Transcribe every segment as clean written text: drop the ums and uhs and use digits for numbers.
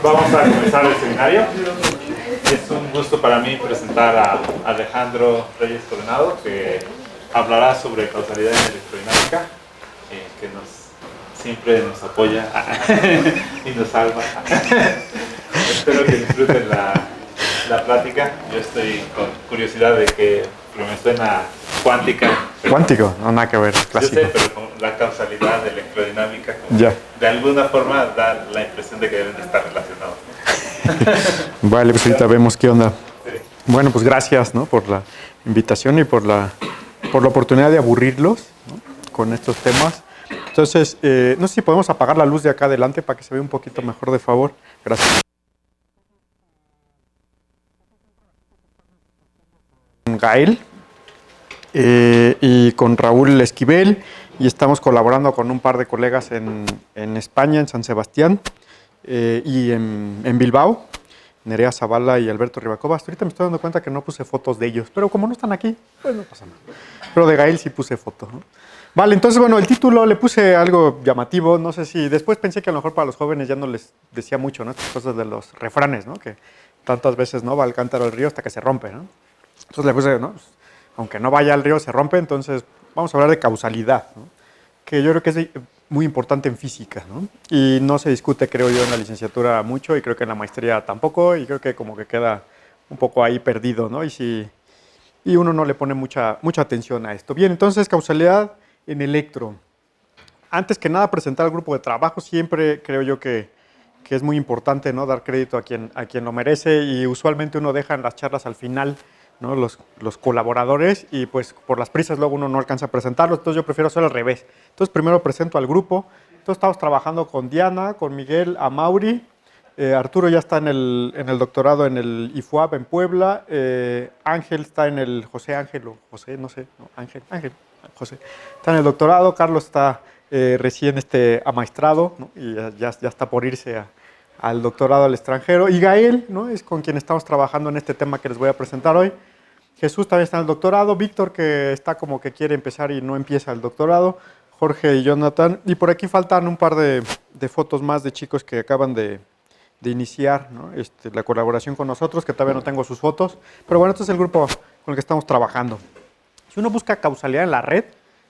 Vamos a comenzar el seminario. Es un gusto para mí presentar a Alejandro Reyes Coronado, que hablará sobre causalidad en electrodinámica, que siempre nos apoya y nos salva. Espero que disfruten la plática. Yo estoy con curiosidad de que me suena cuántica. Cuántico, no nada que ver, clásico. Yo sé, pero con la causalidad de electrodinámica, ya. De alguna forma da la impresión de que deben de estar relacionados. Vale, pues ahorita vemos qué onda. Sí. Bueno, pues gracias, ¿no?, por la invitación y por la oportunidad de aburrirlos, ¿no?, con estos temas. Entonces, no sé si podemos apagar la luz de acá adelante para que se vea un poquito mejor, de favor. Gracias. Gael y con Raúl Esquivel, y estamos colaborando con un par de colegas en España, en San Sebastián, y en Bilbao, Nerea Zavala y Alberto Ribacova. Hasta ahorita me estoy dando cuenta que no puse fotos de ellos, pero como no están aquí, pues no pasa nada. Pero de Gael sí puse fotos, ¿no? Vale, entonces, bueno, el título le puse algo llamativo, no sé si, después pensé que a lo mejor para los jóvenes ya no les decía mucho, ¿no?, estas cosas de los refranes, ¿no?, que tantas veces, ¿no?, va al cántaro del río hasta que se rompe, ¿no? Entonces le puse, ¿no?, aunque no vaya al río se rompe, entonces vamos a hablar de causalidad, ¿no?, que yo creo que es muy importante en física, ¿no?, y no se discute, creo yo, en la licenciatura mucho, y creo que en la maestría tampoco, y creo que como que queda un poco ahí perdido, ¿no?, y uno no le pone mucha atención a esto. Bien, entonces, causalidad en electro. Antes que nada, presentar al grupo de trabajo. Siempre creo yo que es muy importante, ¿no?, dar crédito a quien lo merece, y usualmente uno deja en las charlas al final, ¿no?, los colaboradores, y pues por las prisas luego uno no alcanza a presentarlos. Entonces yo prefiero hacer al revés. Entonces primero presento al grupo. Entonces estamos trabajando con Diana, con Miguel, Amauri. Arturo ya está en el doctorado en el IFUAP en Puebla. Ángel está en el José, no sé, no, Ángel, José. Está en el doctorado. Carlos está recién amaestrado, ¿no?, y ya está por irse al doctorado al extranjero. Y Gael, ¿no?, es con quien estamos trabajando en este tema que les voy a presentar hoy. Jesús también está en el doctorado. Víctor, que está como que quiere empezar y no empieza el doctorado. Jorge y Jonathan. Y por aquí faltan un par de fotos más de chicos que acaban de iniciar, ¿no?, la colaboración con nosotros, que todavía no tengo sus fotos. Pero bueno, este es el grupo con el que estamos trabajando. Si uno busca causalidad en la red,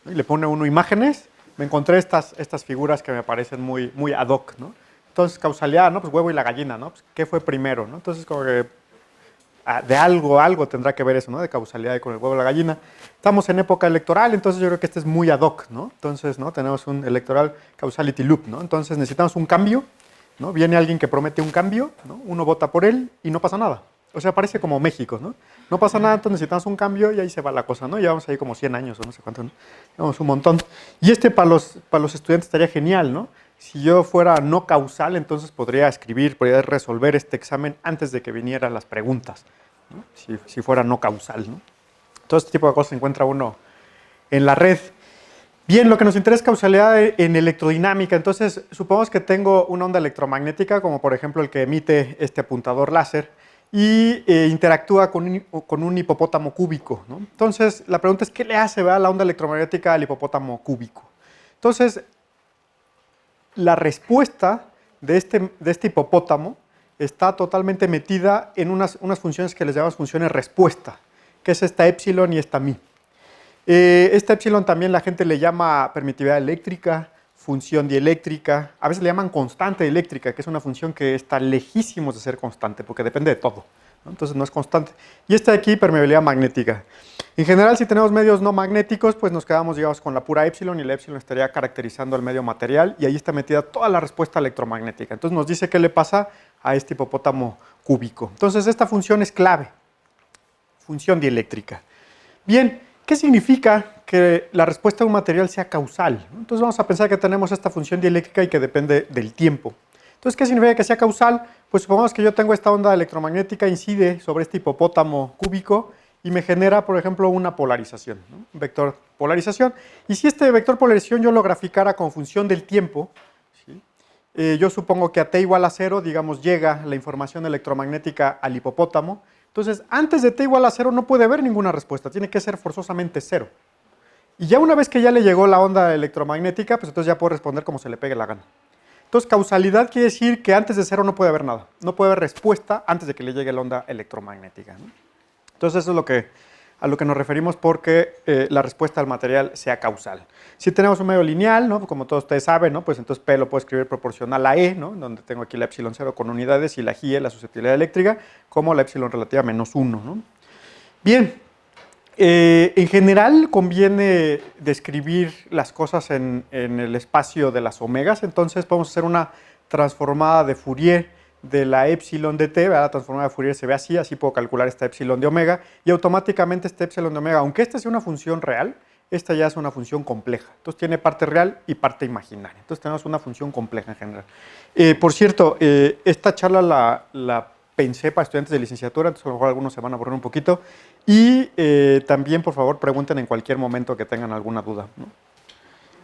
¿no?, y le pone uno imágenes, me encontré estas figuras que me parecen muy ad hoc, ¿no? Entonces, causalidad, ¿no?, pues huevo y la gallina, ¿no? Pues, ¿qué fue primero, no? Entonces, como que de algo tendrá que ver eso, ¿no?, de causalidad con el huevo y la gallina. Estamos en época electoral, entonces yo creo que este es muy ad hoc, ¿no? Entonces, ¿no?, tenemos un electoral causality loop, ¿no? Entonces necesitamos un cambio, ¿no? Viene alguien que promete un cambio, ¿no?, uno vota por él y no pasa nada. O sea, parece como México, ¿no? No pasa nada, entonces necesitamos un cambio y ahí se va la cosa, ¿no? Llevamos ahí como 100 años o no sé cuánto, ¿no? Llevamos un montón. Y para los estudiantes estaría genial, ¿no? Si yo fuera no causal, entonces podría resolver este examen antes de que vinieran las preguntas, ¿no?, si fuera no causal, ¿no? Todo este tipo de cosas se encuentra uno en la red. Bien, lo que nos interesa es causalidad en electrodinámica. Entonces, supongamos que tengo una onda electromagnética, como por ejemplo el que emite este apuntador láser, y interactúa con un hipopótamo cúbico, ¿no? Entonces, la pregunta es, ¿qué le hace, ¿verdad?, la onda electromagnética al hipopótamo cúbico? Entonces, la respuesta de este hipopótamo está totalmente metida en unas funciones que les llamamos funciones respuesta, que es esta epsilon y esta mi. Esta epsilon también la gente le llama permitividad eléctrica, función dieléctrica, a veces le llaman constante eléctrica, que es una función que está lejísimos de ser constante, porque depende de todo, ¿no? Entonces no es constante. Y esta de aquí, permeabilidad magnética. En general, si tenemos medios no magnéticos, pues nos quedamos, digamos, con la pura epsilon, y la epsilon estaría caracterizando el medio material, y ahí está metida toda la respuesta electromagnética. Entonces nos dice qué le pasa a este hipopótamo cúbico. Entonces esta función es clave, función dieléctrica. Bien, ¿qué significa que la respuesta de un material sea causal? Entonces vamos a pensar que tenemos esta función dieléctrica y que depende del tiempo. Entonces, ¿qué significa que sea causal? Pues supongamos que yo tengo esta onda electromagnética, incide sobre este hipopótamo cúbico y me genera, por ejemplo, una polarización, ¿no?, un vector polarización. Y si este vector polarización yo lo graficara con función del tiempo, ¿sí?, yo supongo que a t igual a 0, digamos, llega la información electromagnética al hipopótamo. Entonces, antes de t igual a 0 no puede haber ninguna respuesta, tiene que ser forzosamente 0. Y ya una vez que ya le llegó la onda electromagnética, pues entonces ya puedo responder como se le pegue la gana. Entonces, causalidad quiere decir que antes de cero no puede haber nada. No puede haber respuesta antes de que le llegue la onda electromagnética, ¿no? Entonces, eso es a lo que nos referimos porque la respuesta al material sea causal. Si tenemos un medio lineal, ¿no? Como todos ustedes saben, ¿no? Pues entonces P lo puedo escribir proporcional a E, ¿no? Donde tengo aquí la epsilon 0 con unidades y la J, la susceptibilidad eléctrica, como la epsilon relativa menos 1, ¿no? Bien, en general conviene describir las cosas en el espacio de las omegas, entonces podemos hacer una transformada de Fourier de la epsilon de t, ¿verdad? La transformada de Fourier se ve así, así puedo calcular esta epsilon de omega, y automáticamente esta epsilon de omega, aunque esta sea una función real, esta ya es una función compleja. Entonces tiene parte real y parte imaginaria. Entonces tenemos una función compleja en general. Por cierto, esta charla la pensé para estudiantes de licenciatura, entonces a lo mejor algunos se van a aburrir un poquito. Y también, por favor, pregunten en cualquier momento que tengan alguna duda, ¿no?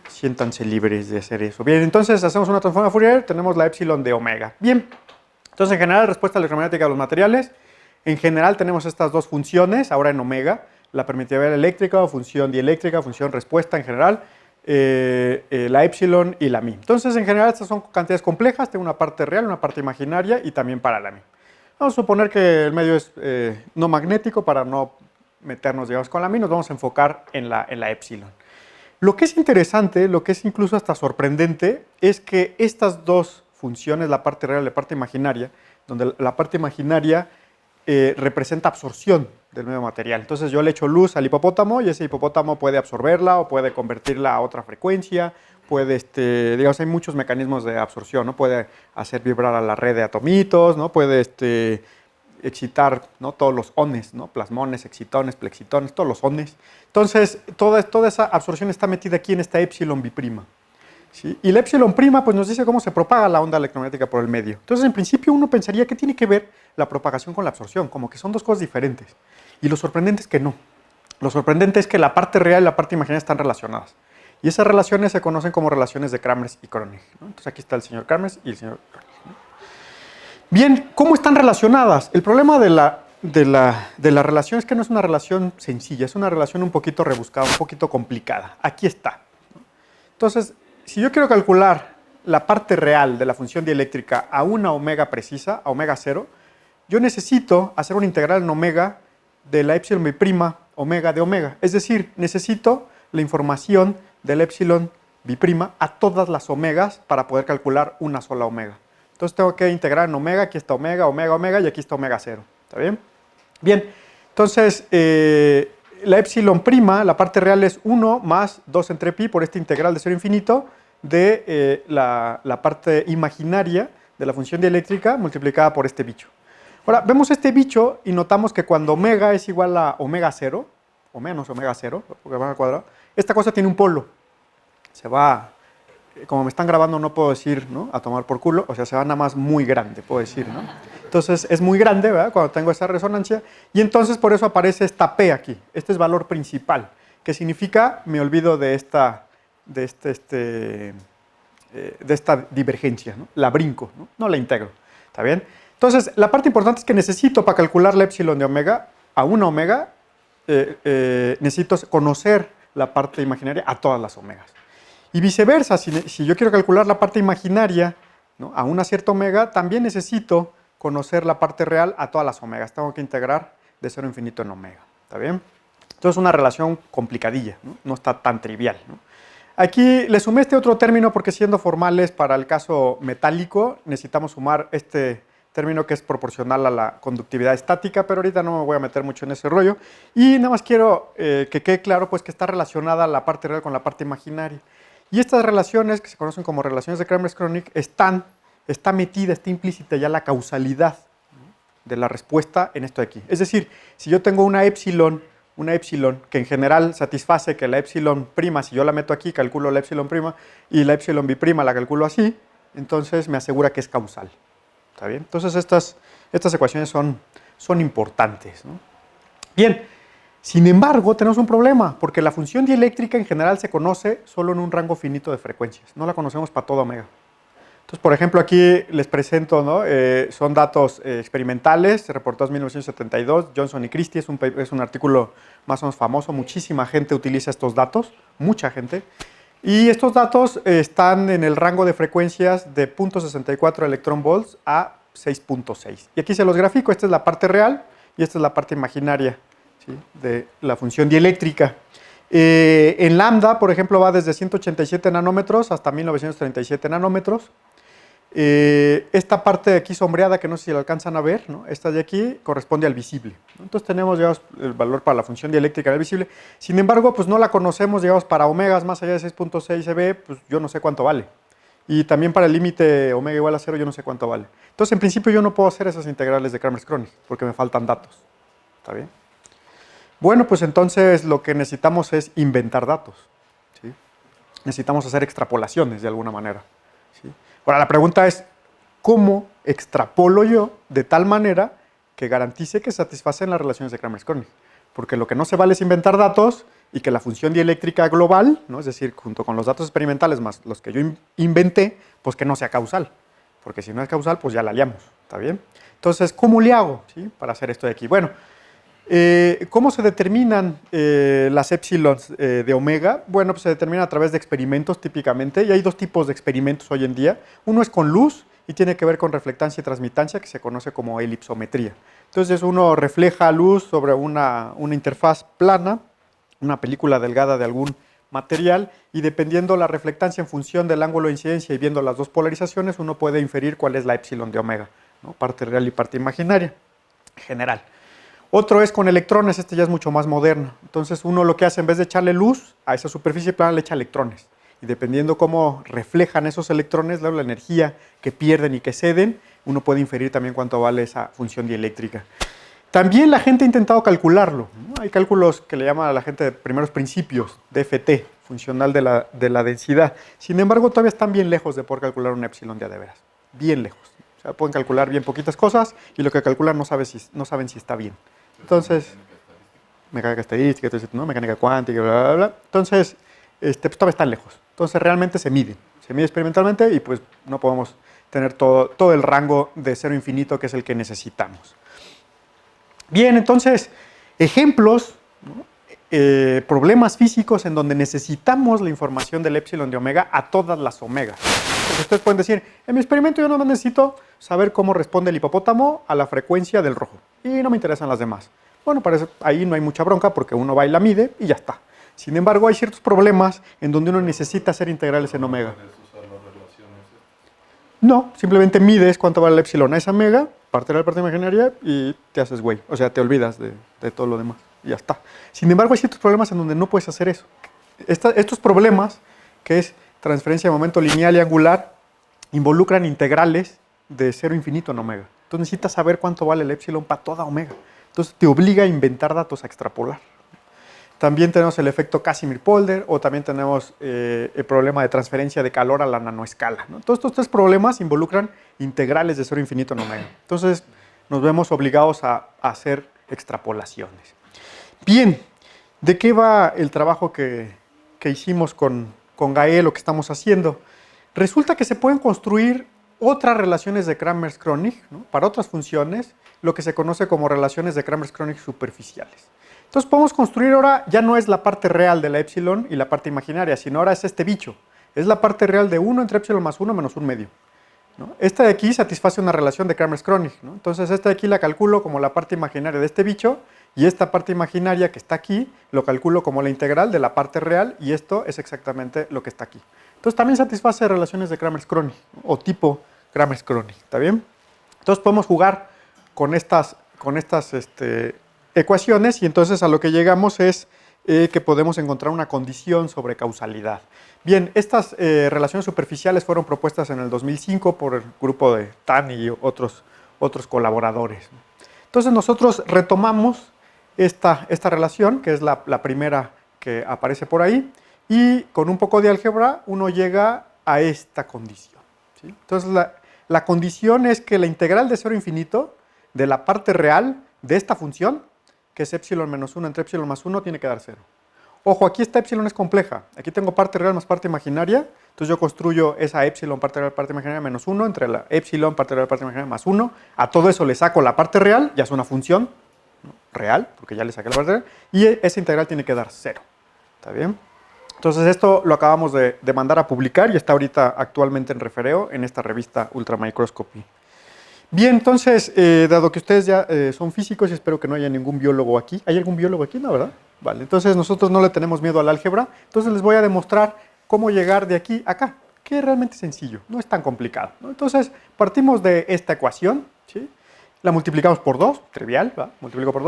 Siéntanse libres de hacer eso. Bien, entonces hacemos una transformación Fourier, tenemos la epsilon de omega. Bien, entonces en general, respuesta electromagnética de los materiales. En general tenemos estas dos funciones, ahora en omega, la permitividad eléctrica o función dieléctrica, función respuesta en general, la epsilon y la mi. Entonces, en general, estas son cantidades complejas, tengo una parte real, una parte imaginaria y también para la mi. Vamos a suponer que el medio es no magnético para no meternos, digamos, con la mi, nos vamos a enfocar en la epsilon. Lo que es interesante, lo que es incluso hasta sorprendente, es que estas dos funciones, la parte real y la parte imaginaria, donde la parte imaginaria representa absorción del medio material. Entonces yo le echo luz al hipopótamo y ese hipopótamo puede absorberla o puede convertirla a otra frecuencia, puede, digamos, hay muchos mecanismos de absorción, ¿no? Puede hacer vibrar a la red de atomitos, ¿no? Puede excitar, ¿no? Todos los ones, ¿no? Plasmones, excitones, plexitones, todos los ones. Entonces, toda esa absorción está metida aquí en esta epsilon biprima. ¿Sí? Y la epsilon prima pues, nos dice cómo se propaga la onda electromagnética por el medio. Entonces, en principio, uno pensaría que tiene que ver la propagación con la absorción, como que son dos cosas diferentes. Y lo sorprendente es que no. Lo sorprendente es que la parte real y la parte imaginaria están relacionadas. Y esas relaciones se conocen como relaciones de Kramers y Kronig, ¿no? Entonces, aquí está el señor Kramers y el señor Kronig, ¿no? Bien, ¿cómo están relacionadas? El problema de la relación es que no es una relación sencilla, es una relación un poquito rebuscada, un poquito complicada. Aquí está, ¿no? Entonces, si yo quiero calcular la parte real de la función dieléctrica a una omega precisa, a omega 0, yo necesito hacer una integral en omega de la epsilon biprima omega de omega. Es decir, necesito la información del epsilon biprima a todas las omegas para poder calcular una sola omega. Entonces tengo que integrar en omega, aquí está omega, omega, omega y aquí está omega 0. ¿Está bien? Bien, entonces la epsilon prima, la parte real es 1 más 2 entre pi por esta integral de 0 a infinito de la parte imaginaria de la función dieléctrica multiplicada por este bicho. Ahora, vemos este bicho y notamos que cuando omega es igual a omega 0, o menos omega 0, porque van al cuadrado, esta cosa tiene un polo. Se va, como me están grabando no puedo decir, ¿no? A tomar por culo, o sea, se va nada más muy grande, puedo decir, ¿no? Entonces es muy grande, ¿verdad? Cuando tengo esa resonancia, y entonces por eso aparece esta P aquí. Este es valor principal, que significa, me olvido de esta divergencia, ¿no? La brinco, ¿no? No la integro, ¿está bien? Entonces, la parte importante es que necesito para calcular la epsilon de omega, a una omega, necesito conocer la parte imaginaria a todas las omegas. Y viceversa, si yo quiero calcular la parte imaginaria, ¿no? A una cierta omega, también necesito conocer la parte real a todas las omegas. Tengo que integrar de 0 a infinito en omega, ¿está bien? Entonces es una relación complicadilla, ¿no? No está tan trivial, ¿no? Aquí le sumé este otro término porque siendo formales para el caso metálico necesitamos sumar este término que es proporcional a la conductividad estática, pero ahorita no me voy a meter mucho en ese rollo. Y nada más quiero que quede claro pues, que está relacionada la parte real con la parte imaginaria. Y estas relaciones, que se conocen como relaciones de Kramers-Kronig, está metida, está implícita ya la causalidad, ¿no? De la respuesta en esto de aquí. Es decir, si yo tengo una epsilon que en general satisface que la epsilon prima, si yo la meto aquí, calculo la epsilon prima, y la epsilon biprima la calculo así, entonces me asegura que es causal. ¿Está bien? Entonces estas ecuaciones son importantes, ¿no? Bien, sin embargo, tenemos un problema, porque la función dieléctrica en general se conoce solo en un rango finito de frecuencias, no la conocemos para toda omega. Entonces, por ejemplo, aquí les presento, ¿no? Son datos experimentales, se reportó en 1972, Johnson y Christie, es un artículo más o menos famoso, muchísima gente utiliza estos datos, mucha gente. Y estos datos están en el rango de frecuencias de 0.64 electron volts a 6.6. Y aquí se los grafico, esta es la parte real y esta es la parte imaginaria, ¿sí?, de la función dieléctrica. En lambda, por ejemplo, va desde 187 nanómetros hasta 1937 nanómetros. Esta parte de aquí sombreada, que no sé si la alcanzan a ver, ¿no?, esta de aquí corresponde al visible, ¿no? Entonces tenemos, digamos, el valor para la función dieléctrica del visible. Sin embargo, pues no la conocemos, digamos, para omegas más allá de 6.6 eV, pues yo no sé cuánto vale. Y también para el límite omega igual a 0 yo no sé cuánto vale. Entonces, en principio yo no puedo hacer esas integrales de Kramers-Kronig porque me faltan datos. ¿Está bien? Bueno, pues entonces lo que necesitamos es inventar datos, ¿sí? Necesitamos hacer extrapolaciones de alguna manera, ¿sí? Ahora, la pregunta es, ¿cómo extrapolo yo de tal manera que garantice que satisfacen las relaciones de Kramers-Kronig? Porque lo que no se vale es inventar datos y que la función dieléctrica global, ¿no?, es decir, junto con los datos experimentales más los que yo inventé, pues que no sea causal. Porque si no es causal, pues ya la liamos, ¿está bien? Entonces, ¿cómo le hago, ¿sí?, para hacer esto de aquí? Bueno, ¿cómo se determinan las épsilons de omega? Bueno, pues se determinan a través de experimentos típicamente, y hay dos tipos de experimentos hoy en día. Uno es con luz y tiene que ver con reflectancia y transmitancia, que se conoce como elipsometría. Entonces uno refleja luz sobre una interfaz plana, una película delgada de algún material, y dependiendo la reflectancia en función del ángulo de incidencia y viendo las dos polarizaciones, uno puede inferir cuál es la épsilon de omega, ¿no?, parte real y parte imaginaria, general. Otro es con electrones, este ya es mucho más moderno. Entonces uno lo que hace, en vez de echarle luz a esa superficie plana, le echa electrones. Y dependiendo cómo reflejan esos electrones, la energía que pierden y que ceden, uno puede inferir también cuánto vale esa función dieléctrica. También la gente ha intentado calcularlo, ¿no? Hay cálculos que le llaman a la gente de primeros principios, DFT, funcional de la densidad. Sin embargo, todavía están bien lejos de poder calcular un épsilon de veras. Bien lejos. O sea, pueden calcular bien poquitas cosas y lo que calculan no saben si está bien. Entonces, mecánica estadística, ¿no?, mecánica cuántica, bla, bla, bla. Entonces, pues todavía están lejos. Entonces, realmente se mide experimentalmente y pues no podemos tener todo el rango de cero infinito que es el que necesitamos. Bien, entonces, ejemplos, ¿no?, problemas físicos en donde necesitamos la información del épsilon de omega a todas las omegas. Porque ustedes pueden decir, en mi experimento yo no necesito saber cómo responde el hipopótamo a la frecuencia del rojo y no me interesan las demás. Bueno, parece, ahí no hay mucha bronca porque uno va y la mide y ya está. Sin embargo, hay ciertos problemas en donde uno necesita hacer integrales en omega. No, simplemente mides cuánto vale el épsilon a esa omega, parte de la parte imaginaria, y te haces güey. O sea, te olvidas de todo lo demás y ya está. Sin embargo, hay ciertos problemas en donde no puedes hacer eso. Estos problemas, que es transferencia de momento lineal y angular, involucran integrales de cero infinito en omega. Entonces necesitas saber cuánto vale el épsilon para toda omega. Entonces te obliga a inventar datos, a extrapolar. También tenemos el efecto Casimir-Polder, o también tenemos el problema de transferencia de calor a la nanoescala, ¿no? Todos estos tres problemas involucran integrales de cero infinito en omega. Entonces nos vemos obligados a hacer extrapolaciones. Bien, ¿de qué va el trabajo que hicimos con Gael, o que estamos haciendo? Resulta que se pueden construir otras relaciones de Kramers-Kronig, ¿no?, para otras funciones, lo que se conoce como relaciones de Kramers-Kronig superficiales. Entonces podemos construir ahora, ya no es la parte real de la épsilon y la parte imaginaria, sino ahora es este bicho. Es la parte real de 1 entre épsilon más 1 menos 1 medio, ¿no? Esta de aquí satisface una relación de Kramers-Kronig, ¿no? Entonces esta de aquí la calculo como la parte imaginaria de este bicho, y esta parte imaginaria que está aquí lo calculo como la integral de la parte real, y esto es exactamente lo que está aquí. Entonces también satisface relaciones de Kramers-Kronig, ¿no?, o tipo Kramers-Kronig, ¿está bien? Entonces podemos jugar con estas ecuaciones, y entonces a lo que llegamos es que podemos encontrar una condición sobre causalidad. Bien, estas relaciones superficiales fueron propuestas en el 2005 por el grupo de Tan y otros colaboradores. Entonces nosotros retomamos esta relación, que es la primera que aparece por ahí, y con un poco de álgebra uno llega a esta condición, ¿sí? Entonces la condición es que la integral de cero infinito de la parte real de esta función, que es épsilon menos 1 entre épsilon más 1, tiene que dar 0. Ojo, aquí esta épsilon es compleja. Aquí tengo parte real más parte imaginaria. Entonces yo construyo esa épsilon parte real parte imaginaria menos 1 entre la épsilon parte real parte imaginaria más 1. A todo eso le saco la parte real, ya es una función, ¿no?, real, porque ya le saqué la parte real. Y esa integral tiene que dar 0. ¿Está bien? Entonces esto lo acabamos de mandar a publicar y está ahorita actualmente en refereo en esta revista Ultramicroscopy. Bien, entonces, dado que ustedes ya son físicos y espero que no haya ningún biólogo aquí. ¿Hay algún biólogo aquí? No, ¿verdad? Vale, entonces nosotros no le tenemos miedo al álgebra. Entonces les voy a demostrar cómo llegar de aquí a acá, que es realmente sencillo, no es tan complicado, ¿no? Entonces, partimos de esta ecuación, ¿sí? La multiplicamos por 2, trivial, ¿verdad? Multiplico por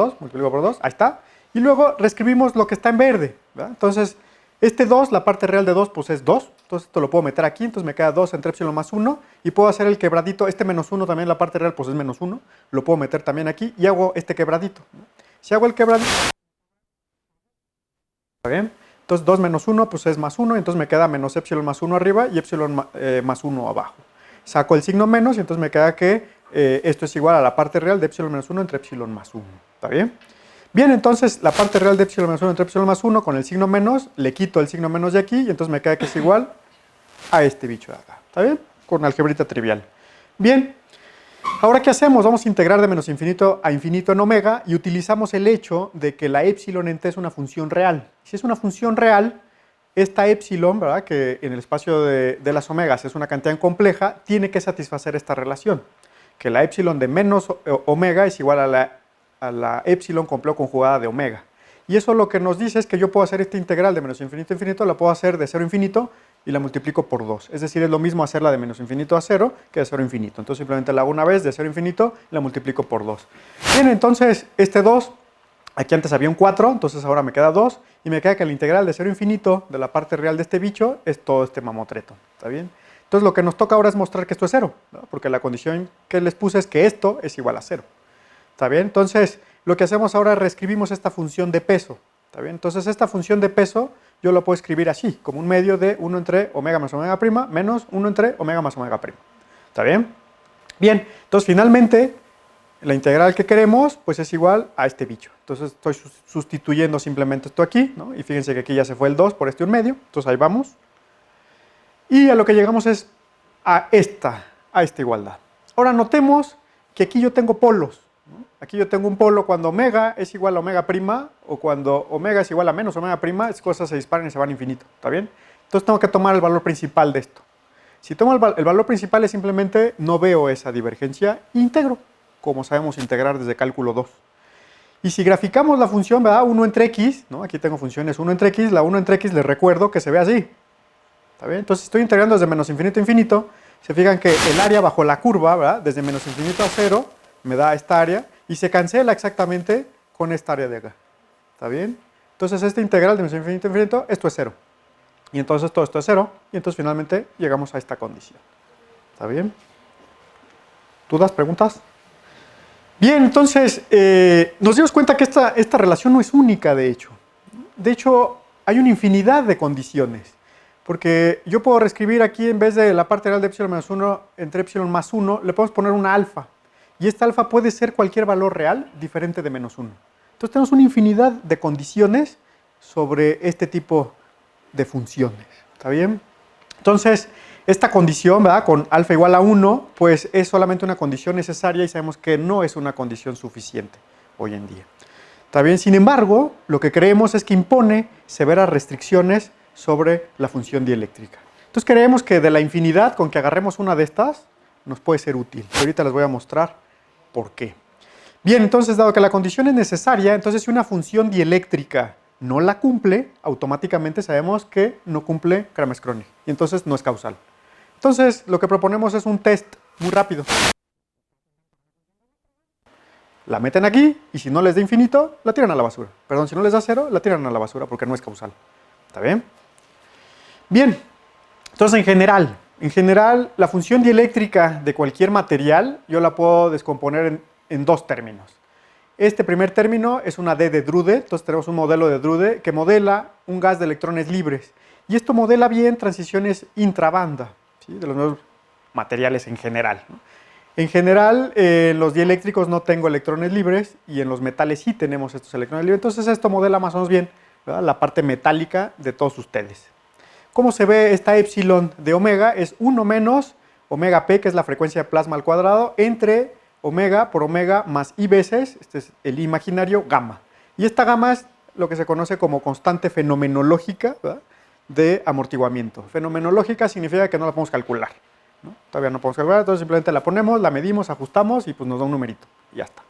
2, ahí está. Y luego reescribimos lo que está en verde, ¿verdad? Entonces, este 2, la parte real de 2, pues es 2. Entonces esto lo puedo meter aquí, entonces me queda 2 entre epsilon más 1. Y puedo hacer el quebradito, este menos 1 también, la parte real, pues es menos 1. Lo puedo meter también aquí y hago este quebradito, ¿no? Si hago el quebradito, ¿está bien? Entonces 2 menos 1, pues es más 1, entonces me queda menos epsilon más 1 arriba y epsilon más 1 abajo. Saco el signo menos y entonces me queda que esto es igual a la parte real de epsilon menos 1 entre epsilon más 1. ¿Está bien? Bien, entonces la parte real de epsilon menos 1 entre epsilon más 1 con el signo menos, le quito el signo menos de aquí y entonces me queda que es igual a este bicho de acá. ¿Está bien? Con algebrita trivial. Bien, ahora ¿qué hacemos? Vamos a integrar de menos infinito a infinito en omega y utilizamos el hecho de que la epsilon en t es una función real. Si es una función real, esta epsilon, ¿verdad? Que en el espacio de las omegas es una cantidad compleja, tiene que satisfacer esta relación. Que la epsilon de menos omega es igual a la epsilon complejo conjugada de omega. Y eso lo que nos dice es que yo puedo hacer esta integral de menos infinito a infinito, la puedo hacer de 0 a infinito y la multiplico por 2. Es decir, es lo mismo hacerla de menos infinito a 0 que de 0 a infinito. Entonces simplemente la hago una vez de 0 a infinito y la multiplico por 2. Bien, entonces este 2, aquí antes había un 4, entonces ahora me queda 2 y me queda que la integral de 0 a infinito de la parte real de este bicho es todo este mamotreto. ¿Está bien? Entonces lo que nos toca ahora es mostrar que esto es 0, ¿no? Porque la condición que les puse es que esto es igual a 0. ¿Está bien? Entonces, lo que hacemos ahora es reescribimos esta función de peso. ¿Está bien? Entonces, esta función de peso yo la puedo escribir así, como un medio de 1 entre omega más omega prima menos 1 entre omega más omega prima. ¿Está bien? Bien, entonces finalmente la integral que queremos pues es igual a este bicho. Entonces estoy sustituyendo simplemente esto aquí, ¿no? Y fíjense que aquí ya se fue el 2 por este 1 medio. Entonces ahí vamos. Y a lo que llegamos es a esta igualdad. Ahora notemos que aquí yo tengo polos. Aquí yo tengo un polo cuando omega es igual a omega prima o cuando omega es igual a menos omega prima, esas cosas se disparan y se van a infinito, ¿está bien? Entonces tengo que tomar el valor principal de esto. Si tomo el valor principal es simplemente no veo esa divergencia, integro, como sabemos integrar desde cálculo 2. Y si graficamos la función, ¿verdad? 1 entre x, ¿no? Aquí tengo funciones 1 entre x, la 1 entre x les recuerdo que se ve así. ¿Está bien? Entonces estoy integrando desde menos infinito a infinito, se fijan que el área bajo la curva, ¿verdad? Desde menos infinito a 0 me da esta área y se cancela exactamente con esta área de acá. ¿Está bien? Entonces esta integral de menos infinito a infinito, esto es 0. Y entonces todo esto es 0 y entonces finalmente llegamos a esta condición. ¿Está bien? ¿Dudas? ¿Preguntas? Bien, entonces nos dimos cuenta que esta relación no es única, de hecho. De hecho, hay una infinidad de condiciones. Porque yo puedo reescribir aquí, en vez de la parte real de epsilon menos 1 entre epsilon más 1, le podemos poner una alfa. Y esta alfa puede ser cualquier valor real diferente de menos 1. Entonces tenemos una infinidad de condiciones sobre este tipo de funciones. ¿Está bien? Entonces, esta condición, ¿verdad? Con alfa igual a 1, pues es solamente una condición necesaria y sabemos que no es una condición suficiente hoy en día. ¿Está bien? Sin embargo, lo que creemos es que impone severas restricciones sobre la función dieléctrica. Entonces creemos que de la infinidad, con que agarremos una de estas, nos puede ser útil. Y ahorita les voy a mostrar por qué. Bien, entonces dado que la condición es necesaria, entonces si una función dieléctrica no la cumple, automáticamente sabemos que no cumple Kramers-Kronig. Y entonces no es causal. Entonces lo que proponemos es un test muy rápido. La meten aquí y si no les da infinito, la tiran a la basura. Perdón, si no les da 0, la tiran a la basura porque no es causal. ¿Está bien? Bien, entonces en general, la función dieléctrica de cualquier material yo la puedo descomponer en dos términos. Este primer término es una D de Drude, entonces tenemos un modelo de Drude que modela un gas de electrones libres. Y esto modela bien transiciones intrabanda, ¿sí? De los nuevos materiales en general, ¿no? En general, en los dieléctricos no tengo electrones libres y en los metales sí tenemos estos electrones libres. Entonces esto modela más o menos bien, ¿verdad? La parte metálica de todos ustedes. ¿Cómo se ve esta epsilon de omega? Es 1 menos omega p, que es la frecuencia de plasma al cuadrado, entre omega por omega más i veces, este es el imaginario, gamma. Y esta gamma es lo que se conoce como constante fenomenológica, ¿verdad? de amortiguamiento. Fenomenológica significa que no la podemos calcular, ¿no? Todavía no podemos calcular, entonces simplemente la ponemos, la medimos, ajustamos y pues nos da un numerito. Y ya está.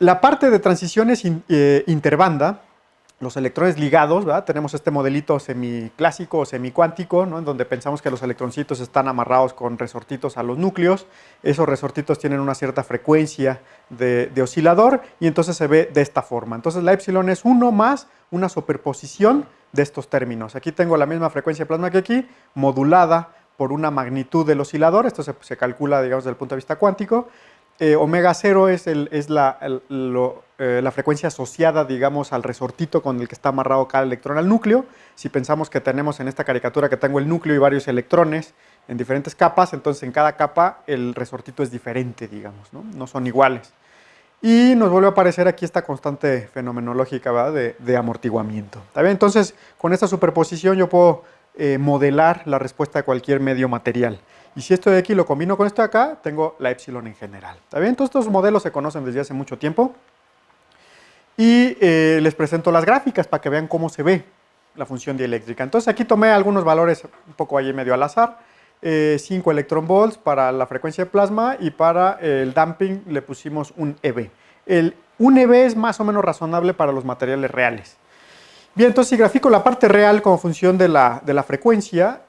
La parte de transiciones interbanda, los electrones ligados, ¿verdad? Tenemos este modelito semiclásico o semicuántico, ¿no? En donde pensamos que los electroncitos están amarrados con resortitos a los núcleos. Esos resortitos tienen una cierta frecuencia de oscilador y entonces se ve de esta forma. Entonces la epsilon es 1 más una superposición de estos términos. Aquí tengo la misma frecuencia de plasma que aquí, modulada por una magnitud del oscilador. Esto se calcula, digamos, desde el punto de vista cuántico. Omega 0 es la frecuencia asociada, digamos, al resortito con el que está amarrado cada electrón al núcleo. Si pensamos que tenemos en esta caricatura que tengo el núcleo y varios electrones en diferentes capas, entonces en cada capa el resortito es diferente, digamos, ¿no? No son iguales. Y nos vuelve a aparecer aquí esta constante fenomenológica, ¿verdad? De amortiguamiento. ¿Está bien? Entonces, con esta superposición yo puedo modelar la respuesta de cualquier medio material. Y si esto de aquí lo combino con esto de acá, tengo la epsilon en general. ¿Está bien? Todos estos modelos se conocen desde hace mucho tiempo. Y les presento las gráficas para que vean cómo se ve la función dieléctrica. Entonces aquí tomé algunos valores un poco ahí medio al azar. 5 electron volts para la frecuencia de plasma y para el damping le pusimos un EV. Un EV es más o menos razonable para los materiales reales. Bien, entonces si grafico la parte real como función de la frecuencia,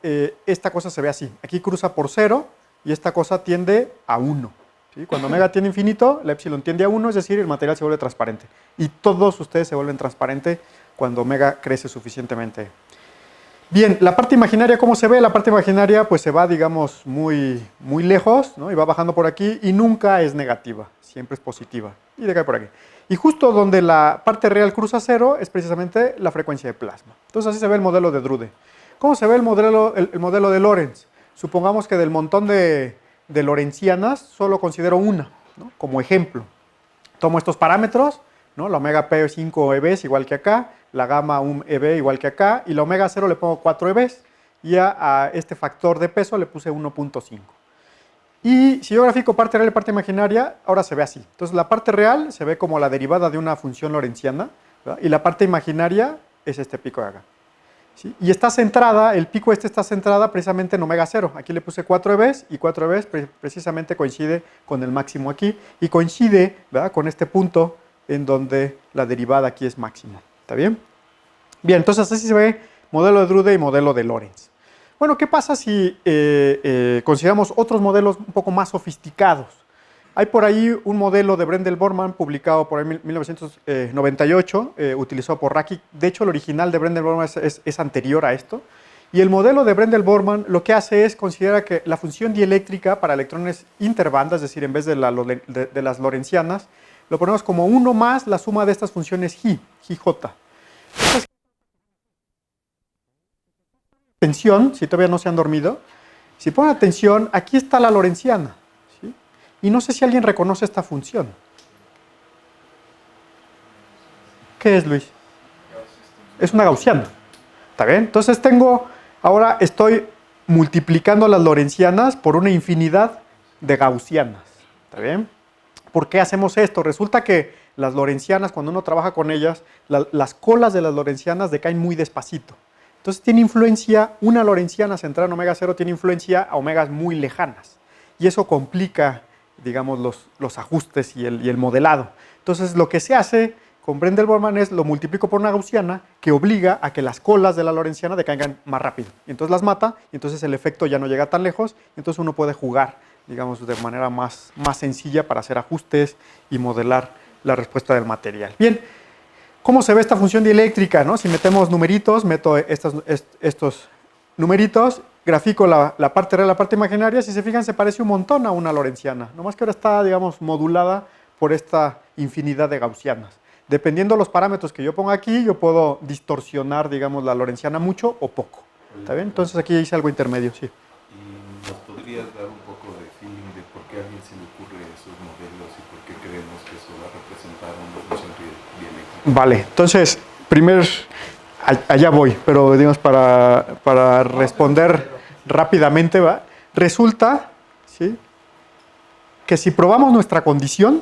esta cosa se ve así. Aquí cruza por 0 y esta cosa tiende a 1. ¿Sí? Cuando omega tiende a infinito, la epsilon tiende a 1, es decir, el material se vuelve transparente. Y todos ustedes se vuelven transparentes cuando omega crece suficientemente. Bien, la parte imaginaria, ¿cómo se ve? La parte imaginaria pues se va, digamos, muy lejos, ¿no? Y va bajando por aquí y nunca es negativa, siempre es positiva. Y decae por aquí. Y justo donde la parte real cruza 0 es precisamente la frecuencia de plasma. Entonces así se ve el modelo de Drude. ¿Cómo se ve el modelo de Lorentz? Supongamos que del montón de lorentzianas solo considero una, ¿no? Como ejemplo. Tomo estos parámetros, ¿no? La omega P 5 EV es igual que acá, la gamma 1 EV igual que acá, y la omega 0 le pongo 4 EVs, y a este factor de peso le puse 1.5. Y si yo grafico parte real y parte imaginaria, ahora se ve así. Entonces la parte real se ve como la derivada de una función lorentziana, ¿verdad? Y la parte imaginaria es este pico de acá. ¿Sí? Y está centrada, el pico este está centrada precisamente en omega 0. Aquí le puse 4 EVs y 4 EVs precisamente coincide con el máximo aquí y coincide, ¿verdad? Con este punto en donde la derivada aquí es máxima. ¿Está bien? Bien, entonces así se ve modelo de Drude y modelo de Lorentz. Bueno, ¿qué pasa si consideramos otros modelos un poco más sofisticados? Hay por ahí un modelo de Brendel-Borman publicado por ahí en 1998, utilizado por Racky. De hecho, el original de Brendel-Borman es anterior a esto. Y el modelo de Brendel-Borman lo que hace es considera que la función dieléctrica para electrones interbanda, es decir, en vez de las lorentzianas, lo ponemos como 1 más la suma de estas funciones J. Entonces, atención, si todavía no se han dormido, si ponen atención, aquí está la lorentziana, ¿sí? Y no sé si alguien reconoce esta función. ¿Qué es, Luis? Es una gaussiana. ¿Está bien? Entonces ahora estoy multiplicando las lorentzianas por una infinidad de gaussianas. ¿Está bien? ¿Por qué hacemos esto? Resulta que las lorentzianas, cuando uno trabaja con ellas, las colas de las lorentzianas decaen muy despacito. Entonces tiene influencia, una lorentziana centrada en omega 0 tiene influencia a omegas muy lejanas. Y eso complica, digamos, los ajustes y el modelado. Entonces lo que se hace con Brendel-Borman es lo multiplico por una gaussiana que obliga a que las colas de la lorentziana decaigan más rápido. Y entonces las mata, y entonces el efecto ya no llega tan lejos, y entonces uno puede jugar, digamos, de manera más sencilla para hacer ajustes y modelar la respuesta del material. Bien, ¿cómo se ve esta función dieléctrica, ¿no? Si metemos numeritos, meto estos numeritos, grafico la parte real, la parte imaginaria, si se fijan se parece un montón a una lorentziana, nomás que ahora está, digamos, modulada por esta infinidad de gaussianas. Dependiendo de los parámetros que yo ponga aquí, yo puedo distorsionar, digamos, la lorentziana mucho o poco. ¿Está bien? Entonces aquí hice algo intermedio, sí. ¿Y nos podrías dar un poco de feeling de por qué a alguien se le ocurre esos modelos y por qué creemos que eso va a representar una función dieléctrica? Vale, entonces, allá voy, pero digamos para responder rápidamente, ¿va? Resulta, ¿sí?, que si probamos nuestra condición,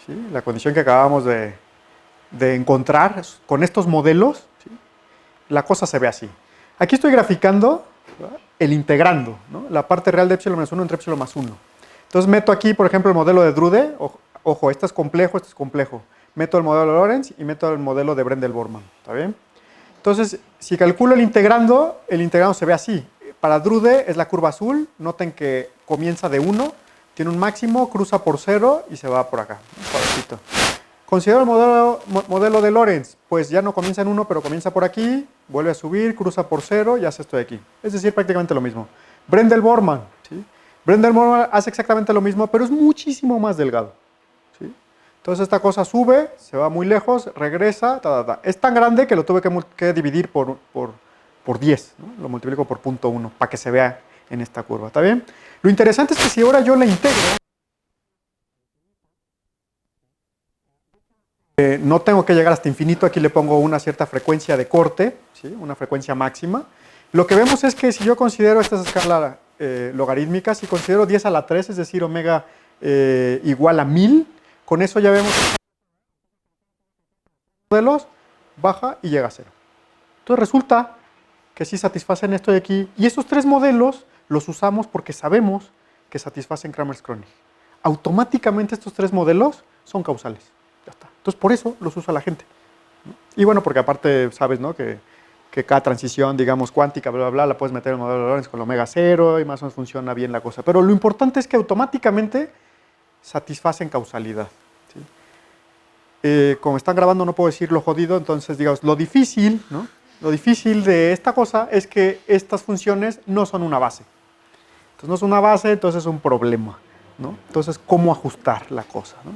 ¿sí?, la condición que acabamos de encontrar con estos modelos, ¿sí?, la cosa se ve así. Aquí estoy graficando, ¿verdad?, el integrando, ¿no?, la parte real de epsilon menos 1 entre epsilon más 1. Entonces meto aquí, por ejemplo, el modelo de Drude. Ojo, este es complejo, este es complejo. Meto el modelo de Lorentz y meto el modelo de Brendel-Borman. ¿Está bien? Entonces, si calculo el integrando se ve así. Para Drude es la curva azul. Noten que comienza de 1, tiene un máximo, cruza por 0 y se va por acá. Suavecito. Considero el modelo de Lorentz. Pues ya no comienza en 1, pero comienza por aquí, vuelve a subir, cruza por 0 y hace esto de aquí. Es decir, prácticamente lo mismo. Brendel-Borman, ¿sí? Brendel-Borman hace exactamente lo mismo, pero es muchísimo más delgado, ¿sí? Entonces esta cosa sube, se va muy lejos, regresa, es tan grande que lo tuve que dividir por 10, ¿no? Lo multiplico por 0.1 para que se vea en esta curva, ¿está bien? Lo interesante es que si ahora yo la integro, no tengo que llegar hasta infinito. Aquí le pongo una cierta frecuencia de corte, ¿sí?, una frecuencia máxima. Lo que vemos es que si yo considero esta escala logarítmica, si considero 10 a la 3, es decir, omega igual a 1000, con eso ya vemos que modelos baja y llega a 0. Entonces resulta que sí satisfacen esto de aquí, y estos 3 modelos los usamos porque sabemos que satisfacen Kramers-Kronig. Automáticamente estos 3 modelos son causales. Ya está. Entonces por eso los usa la gente. Y bueno, porque aparte sabes, ¿no?, que cada transición, digamos, cuántica, bla, bla, bla, la puedes meter en el modelo de Lorentz con omega 0 y más o menos funciona bien la cosa. Pero lo importante es que automáticamente satisfacen causalidad, ¿sí? Como están grabando no puedo decir lo jodido, entonces digamos, lo difícil, ¿no?, lo difícil de esta cosa es que estas funciones no son una base. Entonces no es una base, entonces es un problema, ¿no? Entonces, ¿cómo ajustar la cosa, ¿no?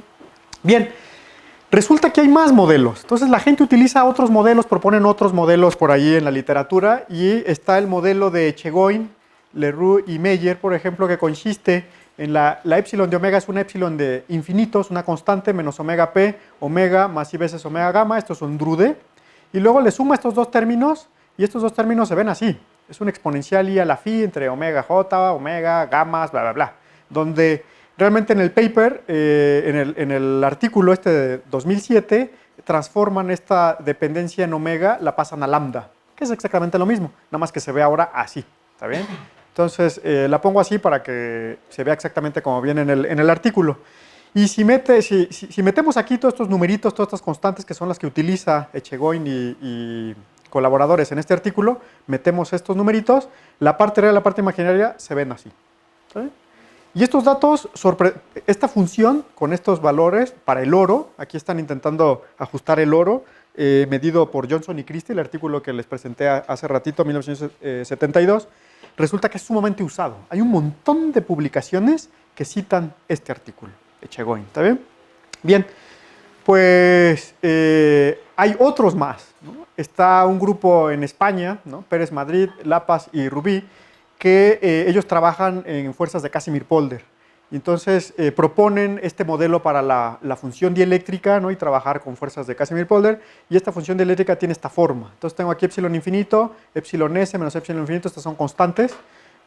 Bien. Resulta que hay más modelos. Entonces la gente utiliza otros modelos, proponen otros modelos por ahí en la literatura, y está el modelo de Echegoin, Leroux y Meyer, por ejemplo, que consiste en la epsilon de omega es una epsilon de infinito, es una constante, menos omega p, omega más i veces omega gamma, esto es un Drude, y luego le suma estos dos términos, y estos dos términos se ven así. Es un exponencial i a la phi entre omega j, omega, gammas, bla, bla, bla, donde realmente en el paper, en el artículo este de 2007, transforman esta dependencia en omega, la pasan a lambda, que es exactamente lo mismo, nada más que se ve ahora así, ¿está bien? Entonces la pongo así para que se vea exactamente como viene en el artículo. Y si metemos aquí todos estos numeritos, todas estas constantes que son las que utiliza Echegoin y colaboradores en este artículo, metemos estos numeritos, la parte real y la parte imaginaria se ven así, ¿está bien? Y estos datos, esta función con estos valores para el oro, aquí están intentando ajustar el oro, medido por Johnson y Christie, el artículo que les presenté hace ratito, 1972, resulta que es sumamente usado. Hay un montón de publicaciones que citan este artículo, Echegoin, ¿está bien? Bien, pues hay otros más, ¿no? Está un grupo en España, ¿no?, Pérez Madrid, Lapas y Rubí, que ellos trabajan en fuerzas de Casimir-Polder. Entonces proponen este modelo para la función dieléctrica, ¿no?, y trabajar con fuerzas de Casimir-Polder, y esta función dieléctrica tiene esta forma. Entonces tengo aquí epsilon infinito, epsilon s menos epsilon infinito, estas son constantes,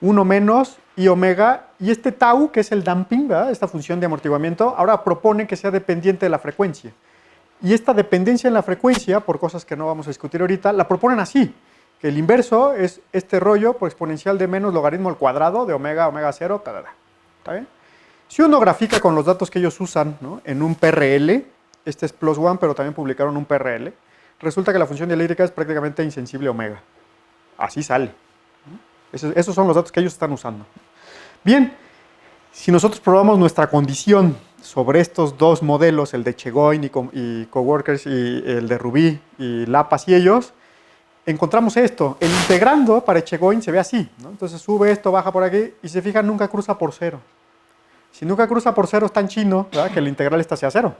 1 menos i omega, y este tau, que es el damping, ¿verdad?, esta función de amortiguamiento, ahora propone que sea dependiente de la frecuencia. Y esta dependencia en la frecuencia, por cosas que no vamos a discutir ahorita, la proponen así, que el inverso es este rollo por exponencial de menos logaritmo al cuadrado de omega, omega 0, ¿está bien? Si uno grafica con los datos que ellos usan, ¿no?, en un PRL, este es +1, pero también publicaron un PRL, resulta que la función dieléctrica es prácticamente insensible a omega. Así sale, ¿no? Esos son los datos que ellos están usando. Bien, si nosotros probamos nuestra condición sobre estos dos modelos, el de Echegoin y coworkers, y el de Rubí y Lapas y ellos, encontramos esto. El integrando para Echegoin se ve así, ¿no? Entonces sube esto, baja por aquí, y se fijan, nunca cruza por 0. Si nunca cruza por 0 es tan chino, ¿verdad?, que el integral está hacia 0,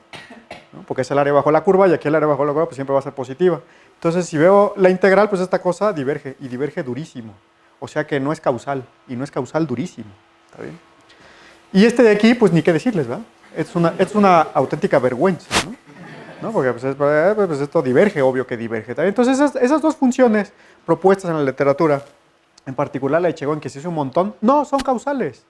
¿no?, porque es el área bajo la curva, y aquí el área bajo la curva pues siempre va a ser positiva. Entonces si veo la integral, pues esta cosa diverge, y diverge durísimo. O sea que no es causal, y no es causal durísimo, ¿está bien? Y este de aquí, pues ni qué decirles, ¿verdad? Es una auténtica vergüenza, ¿no? Porque pues esto diverge, obvio que diverge. Entonces esas dos funciones propuestas en la literatura, en particular la de Echegoin, que se hizo un montón, no son causales.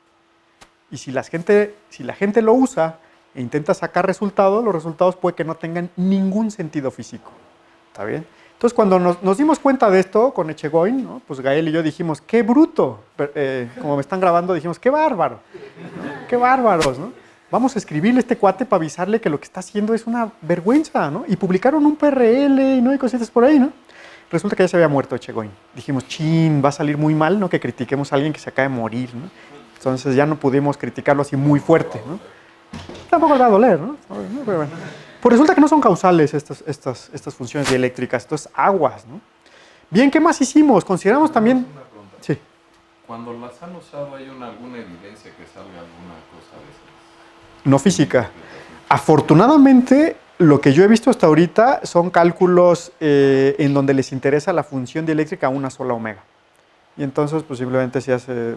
Y si la gente lo usa e intenta sacar resultados, los resultados puede que no tengan ningún sentido físico, ¿está bien? Entonces, cuando nos dimos cuenta de esto con Echegoin, ¿no? Pues Gael y yo dijimos, ¡qué bruto! Como me están grabando, dijimos, ¡qué bárbaro! ¿No? ¡Qué bárbaros! ¿No? Vamos a escribirle a este cuate para avisarle que lo que está haciendo es una vergüenza, ¿no? Y publicaron un PRL, ¿no? Y cositas por ahí, ¿no? Resulta que ya se había muerto Echegoin. Dijimos, chin, va a salir muy mal, ¿no? Que critiquemos a alguien que se acaba de morir, ¿no? Entonces ya no pudimos criticarlo así muy fuerte, ¿no? Tampoco le va a doler, ¿no? Pero bueno. Pues resulta que no son causales estas funciones dieléctricas, esto es aguas, ¿no? Bien, ¿qué más hicimos? Consideramos también... Una pregunta. Sí. Cuando las han usado, ¿hay alguna evidencia que salga alguna cosa de esas? No física. Afortunadamente, lo que yo he visto hasta ahorita son cálculos en donde les interesa la función dieléctrica a una sola omega. Y entonces, pues simplemente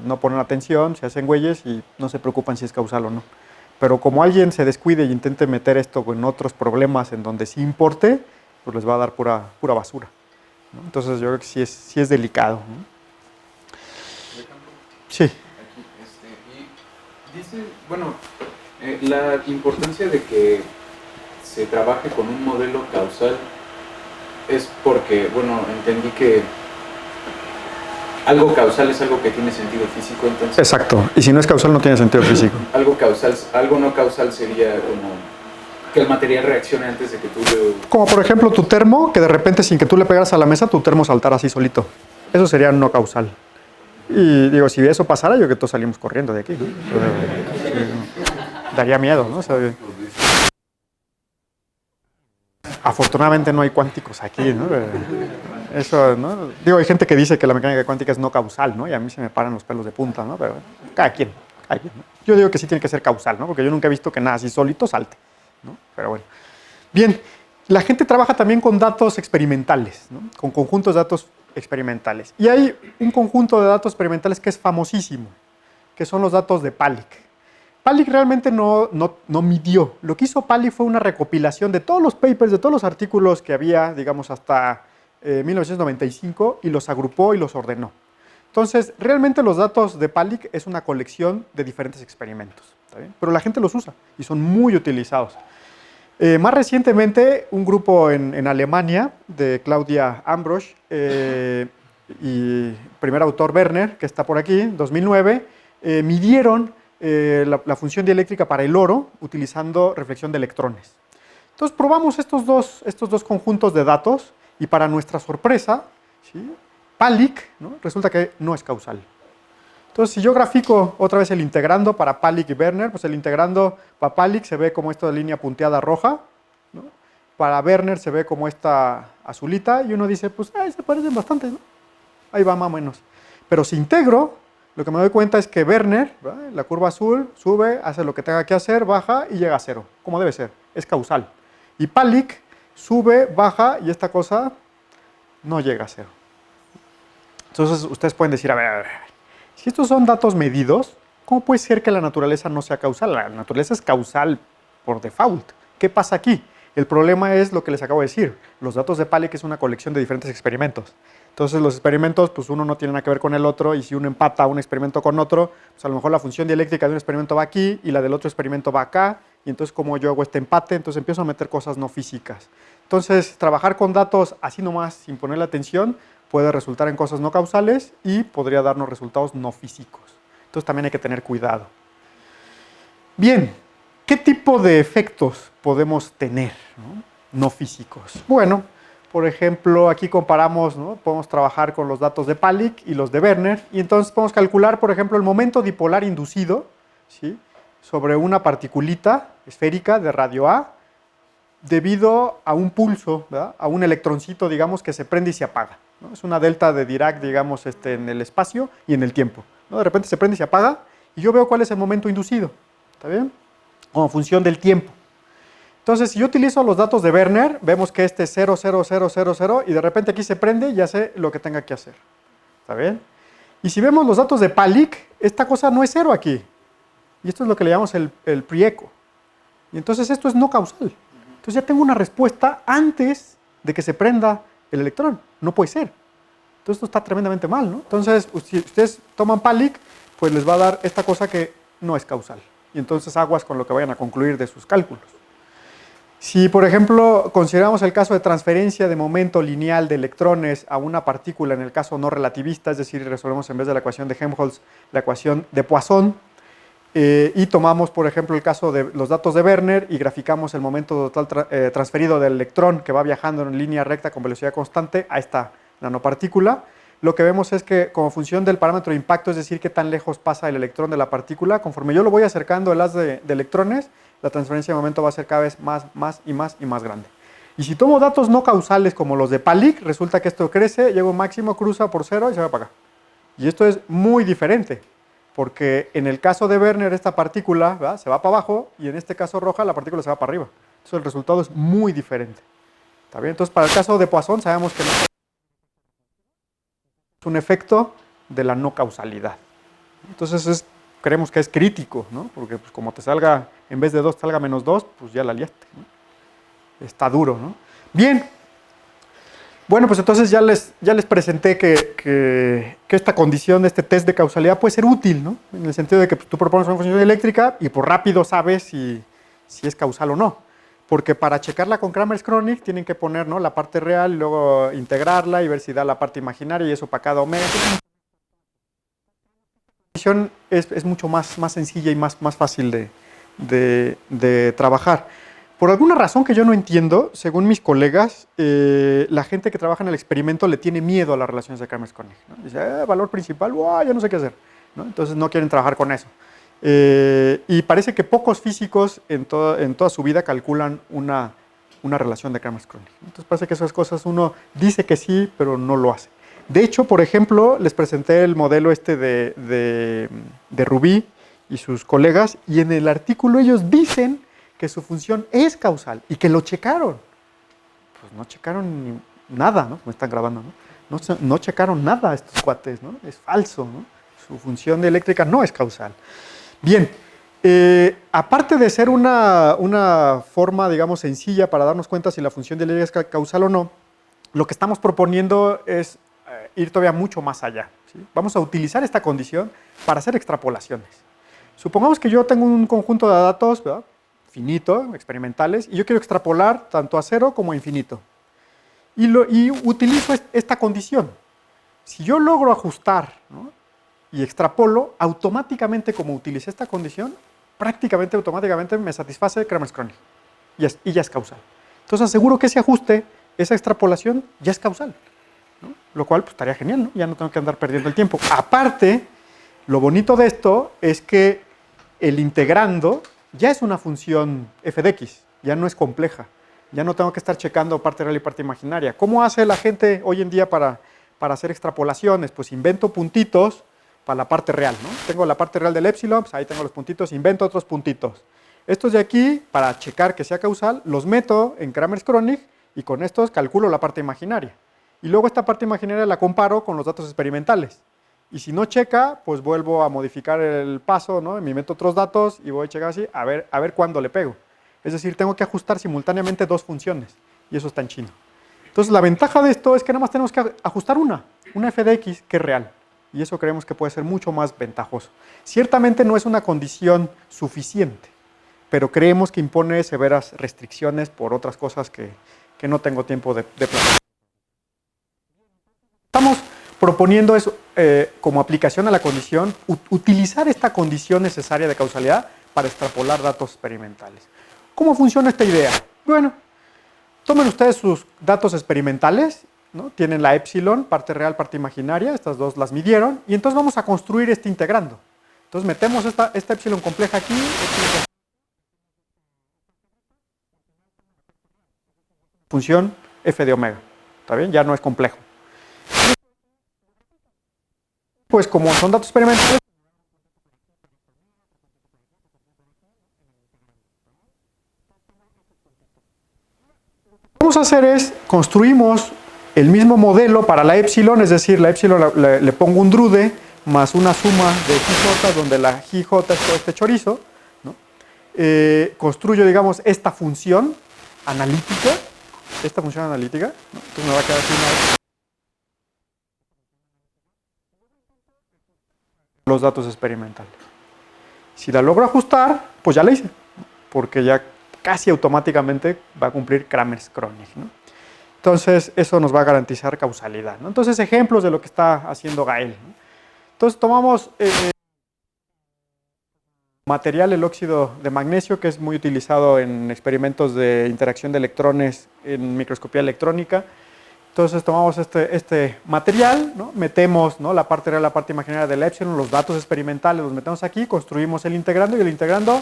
no ponen atención, se hacen güeyes y no se preocupan si es causal o no. Pero como alguien se descuide y intente meter esto en otros problemas en donde sí importe, pues les va a dar pura basura, ¿no? Entonces yo creo que sí es delicado, ¿no? Sí. Aquí, y dice, bueno, la importancia de que se trabaje con un modelo causal es porque, bueno, entendí que algo causal es algo que tiene sentido físico, entonces... Exacto, y si no es causal no tiene sentido físico. Algo no causal sería como que el material reaccione antes de que tú lo... Como por ejemplo tu termo, que de repente sin que tú le pegaras a la mesa, tu termo saltara así solito. Eso sería no causal. Y digo, si eso pasara, yo creo que todos salimos corriendo de aquí, ¿no? Daría miedo, ¿no? O sea, afortunadamente no hay cuánticos aquí, ¿no? Eso, ¿no? Digo, hay gente que dice que la mecánica cuántica es no causal, ¿no? Y a mí se me paran los pelos de punta, ¿no? Pero cada quien, ¿no? Yo digo que sí tiene que ser causal, ¿no? Porque yo nunca he visto que nada así solito salte, ¿no? Pero bueno. Bien, la gente trabaja también con datos experimentales, ¿no? Con conjuntos de datos experimentales. Y hay un conjunto de datos experimentales que es famosísimo, que son los datos de Palik. Palik realmente no midió. Lo que hizo Palik fue una recopilación de todos los papers, de todos los artículos que había, digamos, hasta 1995, y los agrupó y los ordenó. Entonces, realmente los datos de Palik es una colección de diferentes experimentos, ¿está bien? Pero la gente los usa y son muy utilizados. Más recientemente, un grupo en Alemania, de Claudia Ambrosch, y primer autor Werner, que está por aquí, 2009, midieron la función dieléctrica para el oro utilizando reflexión de electrones. Entonces probamos estos dos conjuntos de datos y para nuestra sorpresa, ¿sí? Palik, ¿no? Resulta que no es causal. Entonces, si yo grafico otra vez el integrando para Palik y Werner, pues el integrando para Palik se ve como esta línea punteada roja, ¿no? Para Werner se ve como esta azulita, y uno dice, pues se parecen bastante, ¿no? Ahí va más o menos. Pero si integro, lo que me doy cuenta es que Werner, ¿verdad? La curva azul, sube, hace lo que tenga que hacer, baja y llega a cero, como debe ser, es causal. Y Palik sube, baja y esta cosa no llega a cero. Entonces, ustedes pueden decir, a ver, si estos son datos medidos, ¿cómo puede ser que la naturaleza no sea causal? La naturaleza es causal por default. ¿Qué pasa aquí? El problema es lo que les acabo de decir. Los datos de Palik es una colección de diferentes experimentos. Entonces los experimentos, pues uno no tiene nada que ver con el otro, y si uno empata un experimento con otro, pues a lo mejor la función dieléctrica de un experimento va aquí y la del otro experimento va acá, y entonces como yo hago este empate, entonces empiezo a meter cosas no físicas. Entonces trabajar con datos así nomás, sin ponerle atención, puede resultar en cosas no causales y podría darnos resultados no físicos. Entonces también hay que tener cuidado. Bien, ¿qué tipo de efectos podemos tener, no físicos? Bueno, por ejemplo, aquí comparamos, ¿no? Podemos trabajar con los datos de Palik y los de Werner, y entonces podemos calcular, por ejemplo, el momento dipolar inducido, ¿sí? Sobre una particulita esférica de radio A, debido a un pulso, ¿verdad? A un electroncito, digamos, que se prende y se apaga, ¿no? Es una delta de Dirac, digamos, en el espacio y en el tiempo, ¿no? De repente se prende y se apaga, y yo veo cuál es el momento inducido, ¿está bien? Como función del tiempo. Entonces, si yo utilizo los datos de Werner, vemos que este es 0, 0, 0, 0, 0, y de repente aquí se prende y hace lo que tenga que hacer, ¿está bien? Y si vemos los datos de Palik, esta cosa no es 0 aquí, y esto es lo que le llamamos el pre-echo, y entonces esto es no causal. Entonces ya tengo una respuesta antes de que se prenda el electrón. No puede ser. Entonces esto está tremendamente mal, ¿no? Entonces, si ustedes toman Palik, pues les va a dar esta cosa que no es causal. Y entonces aguas con lo que vayan a concluir de sus cálculos. Si, por ejemplo, consideramos el caso de transferencia de momento lineal de electrones a una partícula, en el caso no relativista, es decir, resolvemos en vez de la ecuación de Helmholtz la ecuación de Poisson, y tomamos, por ejemplo, el caso de los datos de Werner y graficamos el momento total transferido del electrón que va viajando en línea recta con velocidad constante a esta nanopartícula, lo que vemos es que como función del parámetro de impacto, es decir, qué tan lejos pasa el electrón de la partícula, conforme yo lo voy acercando el haz de electrones, la transferencia de momento va a ser cada vez más y más grande. Y si tomo datos no causales como los de Palik, resulta que esto crece, llega a un máximo, cruza por cero y se va para acá. Y esto es muy diferente, porque en el caso de Werner esta partícula, ¿verdad?, se va para abajo y en este caso roja la partícula se va para arriba. Entonces el resultado es muy diferente. ¿Está bien? Entonces para el caso de Poisson sabemos que no es un efecto de la no causalidad. Entonces creemos que es crítico, ¿no? Porque pues, como te salga, en vez de 2 te salga -2, pues ya la liaste, ¿no? Está duro, ¿no? Bien. Bueno, pues entonces ya les presenté que esta condición, este test de causalidad puede ser útil, ¿no? En el sentido de que pues, tú propones una función eléctrica y por rápido sabes si es causal o no. Porque para checarla con Kramers-Kronig tienen que poner, ¿no?, la parte real y luego integrarla y ver si da la parte imaginaria y eso para cada omega. La condición es mucho más sencilla y más fácil de trabajar. Por alguna razón que yo no entiendo, según mis colegas, la gente que trabaja en el experimento le tiene miedo a las relaciones de Kramers-Kronig, ¿no? Dice, valor principal, ya no sé qué hacer, ¿no? Entonces no quieren trabajar con eso. Y parece que pocos físicos en toda su vida calculan una relación de Kramers-Kronig. Entonces parece que esas cosas uno dice que sí, pero no lo hace. De hecho, por ejemplo, les presenté el modelo de Rubí y sus colegas, y en el artículo ellos dicen que su función es causal y que lo checaron. Pues no checaron nada, ¿no? Me están grabando, ¿no? No checaron nada estos cuates, ¿no? Es falso, ¿no? Su función eléctrica no es causal. Bien, aparte de ser una forma, digamos, sencilla para darnos cuenta si la función de eléctrica es causal o no, lo que estamos proponiendo es ir todavía mucho más allá, ¿sí? Vamos a utilizar esta condición para hacer extrapolaciones. Supongamos que yo tengo un conjunto de datos, ¿verdad?, finito, experimentales, y yo quiero extrapolar tanto a cero como a infinito. Y utilizo esta condición. Si yo logro ajustar, ¿no?, y extrapolo, automáticamente, como utilicé esta condición, prácticamente automáticamente me satisface Kramers-Kronig. Y ya es causal. Entonces aseguro que ese ajuste, esa extrapolación, ya es causal, ¿no? Lo cual pues, estaría genial, ¿no? Ya no tengo que andar perdiendo el tiempo. Aparte, lo bonito de esto es que el integrando ya es una función f de x, ya no es compleja. Ya no tengo que estar checando parte real y parte imaginaria. ¿Cómo hace la gente hoy en día para hacer extrapolaciones? Pues invento puntitos para la parte real, ¿no? Tengo la parte real del epsilon, pues ahí tengo los puntitos, invento otros puntitos. Estos de aquí, para checar que sea causal, los meto en Kramers-Kronig y con estos calculo la parte imaginaria. Y luego esta parte imaginaria la comparo con los datos experimentales. Y si no checa, pues vuelvo a modificar el paso, ¿no? Me invento otros datos y voy a checar así, a ver cuándo le pego. Es decir, tengo que ajustar simultáneamente dos funciones, y eso está en chino. Entonces, la ventaja de esto es que nada más tenemos que ajustar una f de x que es real, y eso creemos que puede ser mucho más ventajoso. Ciertamente no es una condición suficiente, pero creemos que impone severas restricciones por otras cosas que no tengo tiempo de platicar. Estamos proponiendo eso como aplicación a la condición, utilizar esta condición necesaria de causalidad para extrapolar datos experimentales. ¿Cómo funciona esta idea? Bueno, tomen ustedes sus datos experimentales, ¿no? Tienen la epsilon, parte real, parte imaginaria, estas dos las midieron, y entonces vamos a construir este integrando. Entonces metemos esta epsilon compleja aquí, función f de omega, ¿está bien? Ya no es complejo. Pues como son datos experimentales, lo que vamos a hacer es, construimos el mismo modelo para la epsilon, es decir, la epsilon le pongo un drude más una suma de jj, donde la jj es todo este chorizo, ¿no? Construyo, digamos, esta función analítica, ¿no? Entonces me va a quedar así los datos experimentales. Si la logro ajustar, pues ya la hice, porque ya casi automáticamente va a cumplir Kramers-Kronig, ¿no? Entonces, eso nos va a garantizar causalidad, ¿no? Entonces, ejemplos de lo que está haciendo Gael, ¿no? Entonces, tomamos material, el óxido de magnesio, que es muy utilizado en experimentos de interacción de electrones en microscopía electrónica. Entonces, tomamos este material, ¿no? Metemos, ¿no?, la parte real, la parte imaginaria del epsilon, los datos experimentales, los metemos aquí, construimos el integrando y el integrando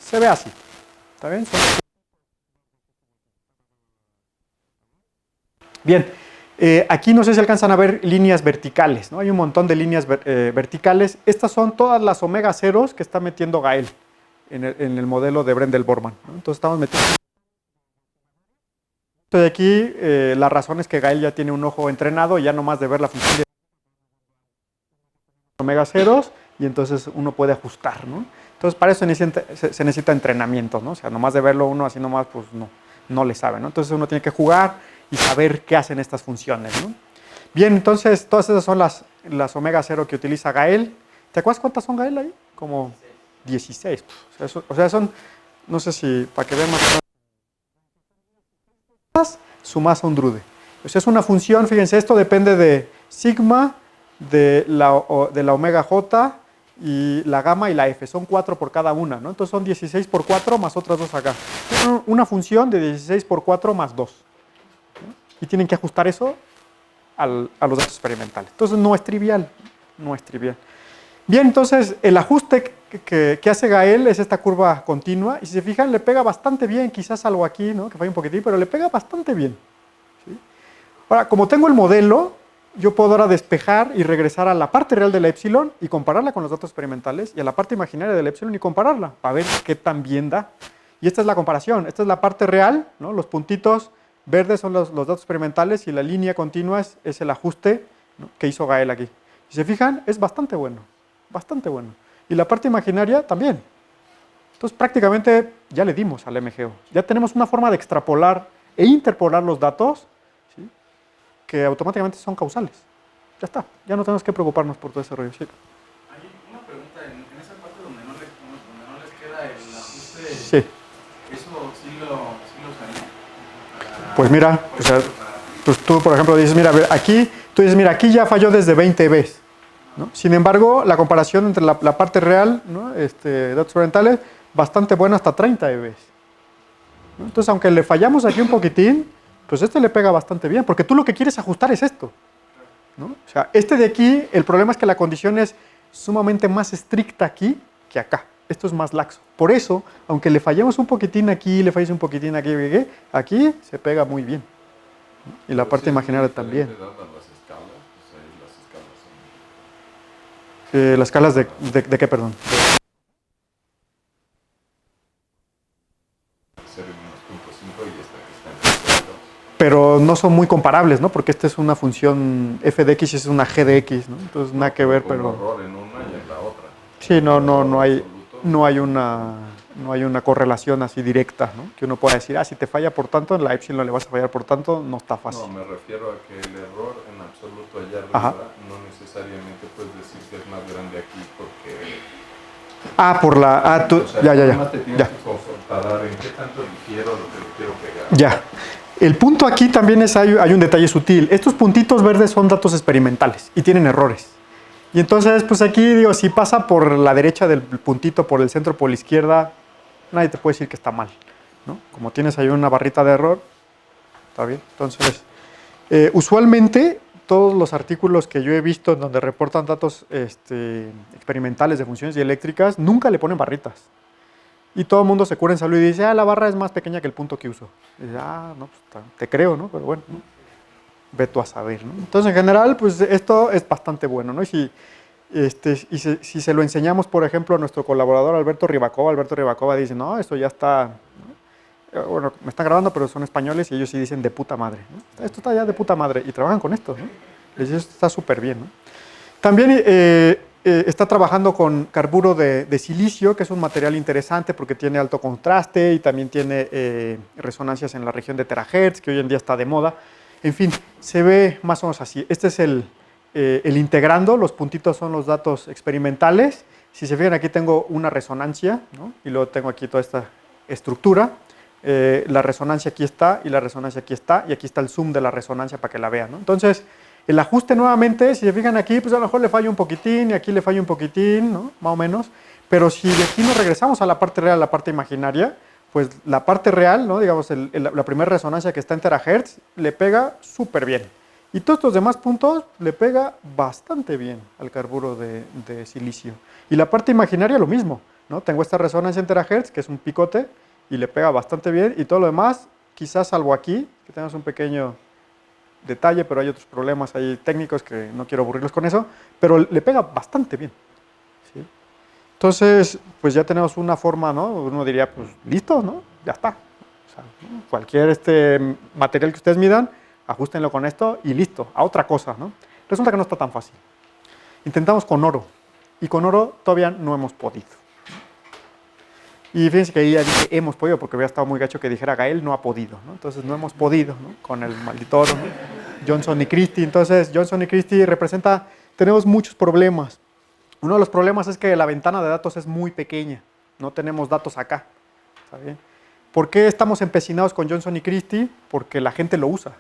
se ve así. ¿Está bien? Bien, aquí no sé si alcanzan a ver líneas verticales, ¿no? Hay un montón de líneas verticales. Estas son todas las omega ceros que está metiendo Gael en el modelo de Brendel-Borman, ¿no? Entonces estamos metiendo... Entonces aquí la razón es que Gael ya tiene un ojo entrenado y ya nomás de ver la función de omega ceros y entonces uno puede ajustar, ¿no? Entonces para eso se necesita entrenamiento, ¿no? O sea, nomás de verlo uno así nomás pues no le sabe, ¿no? Entonces uno tiene que jugar y saber qué hacen estas funciones, ¿no? Bien, entonces todas esas son las omega 0 que utiliza Gael. ¿Te acuerdas cuántas son Gael ahí? Como 16. O sea, son, no sé si, para que vean más, su masa un drude. O sea, es una función, fíjense, esto depende de sigma, de la omega j y la gamma y la f. Son 4 por cada una, ¿no? Entonces son 16 por 4 más otras 2 acá. Una función de 16 por 4 más 2. Y tienen que ajustar eso a los datos experimentales. Entonces no es trivial, no es trivial. Bien, entonces el ajuste que hace Gael es esta curva continua, y si se fijan le pega bastante bien, quizás algo aquí, ¿no?, que falla un poquitín, pero le pega bastante bien, ¿sí? Ahora, como tengo el modelo, yo puedo ahora despejar y regresar a la parte real del epsilon y compararla con los datos experimentales, y a la parte imaginaria del epsilon y compararla, para ver qué tan bien da. Y esta es la comparación, esta es la parte real, ¿no? Los puntitos verdes son los datos experimentales y la línea continua es el ajuste, ¿no?, que hizo Gael aquí. Si se fijan, es bastante bueno, bastante bueno. Y la parte imaginaria también. Entonces prácticamente ya le dimos al MGO. Ya tenemos una forma de extrapolar e interpolar los datos, ¿sí?, que automáticamente son causales. Ya está, ya no tenemos que preocuparnos por todo ese rollo. ¿Sí? Hay una pregunta, en esa parte donde no les queda el ajuste, Sí. ¿eso sí lo sabía? Pues mira, o sea, tú por ejemplo dices, mira, aquí, tú dices, mira, aquí ya falló desde 20 Bs, ¿no? Sin embargo, la comparación entre la parte real, ¿no?, datos experimentales, bastante buena hasta 30 Bs, ¿no? Entonces, aunque le fallamos aquí un poquitín, pues le pega bastante bien, porque tú lo que quieres ajustar es esto, ¿no? O sea, de aquí, el problema es que la condición es sumamente más estricta aquí que acá. Esto es más laxo. Por eso, aunque le fallemos un poquitín aquí, le falles un poquitín aquí se pega muy bien. Y la parte imaginaria también. ¿Las escalas de qué, perdón? Pero no son muy comparables, ¿no? Porque esta es una función f de x y es una g de x, ¿no? Entonces nada que ver, pero... error en una y en la otra. Sí, no hay una correlación así directa, ¿no? Que uno pueda decir, si te falla por tanto, en la epsilon le vas a fallar por tanto, no está fácil. No, me refiero a que el error en absoluto allá arriba, ajá, no necesariamente puedes decir que es más grande aquí porque... por la... tú, o sea, ya. Te tienes que comparar en qué tanto difiero lo que le quiero pegar. Ya. El punto aquí también hay un detalle sutil. Estos puntitos verdes son datos experimentales y tienen errores. Y entonces, pues aquí, digo, si pasa por la derecha del puntito, por el centro, por la izquierda, nadie te puede decir que está mal, ¿no? Como tienes ahí una barrita de error, está bien. Entonces, usualmente, todos los artículos que yo he visto en donde reportan datos experimentales de funciones dieléctricas, nunca le ponen barritas. Y todo el mundo se cura en salud y dice, la barra es más pequeña que el punto que uso. Y dice, no, pues, te creo, ¿no? Pero bueno, ¿no? Ve tú a saber, ¿no? Entonces, en general, pues esto es bastante bueno, ¿no? Y si se lo enseñamos, por ejemplo, a nuestro colaborador Alberto Ribacova dice, no, esto ya está, ¿no? Bueno, me están grabando, pero son españoles y ellos sí dicen de puta madre, ¿no? Esto está ya de puta madre y trabajan con esto, ¿no? Les dice, esto está súper bien, ¿no? También está trabajando con carburo de silicio, que es un material interesante porque tiene alto contraste y también tiene resonancias en la región de terahertz, que hoy en día está de moda. En fin, se ve más o menos así. Este es el integrando, los puntitos son los datos experimentales. Si se fijan, aquí tengo una resonancia, ¿no? Y luego tengo aquí toda esta estructura. la resonancia aquí está y la resonancia aquí está, y aquí está el zoom de la resonancia para que la vean, ¿no? Entonces, el ajuste nuevamente, si se fijan aquí, pues a lo mejor le falla un poquitín y aquí le falla un poquitín, ¿no? Más o menos. Pero si de aquí nos regresamos a la parte real, a la parte imaginaria, pues la parte real, ¿no? Digamos, la primera resonancia que está en terahertz, le pega súper bien. Y todos estos demás puntos le pega bastante bien al carburo de silicio. Y la parte imaginaria lo mismo, ¿no? Tengo esta resonancia en terahertz, que es un picote, y le pega bastante bien. Y todo lo demás, quizás salvo aquí, que tenemos un pequeño detalle, pero hay otros problemas ahí técnicos que no quiero aburrirlos con eso, pero le pega bastante bien. ¿Sí? Entonces, pues ya tenemos una forma, ¿no? Uno diría, pues listo, ¿no? Ya está. O sea, ¿no? Cualquier material que ustedes midan, ajustenlo con esto y listo, a otra cosa, ¿no? Resulta que no está tan fácil. Intentamos con oro, y con oro todavía no hemos podido. Y fíjense que ahí ya dije hemos podido, porque hubiera estado muy gacho que dijera Gael no ha podido, ¿no? Entonces no hemos podido, ¿no? Con el maldito oro, ¿no? Johnson y Christie. Entonces Johnson y Christie representa, tenemos muchos problemas. Uno de los problemas es que la ventana de datos es muy pequeña, no tenemos datos acá, ¿está bien? ¿Por qué estamos empecinados con Johnson y Christie? Porque la gente lo usa.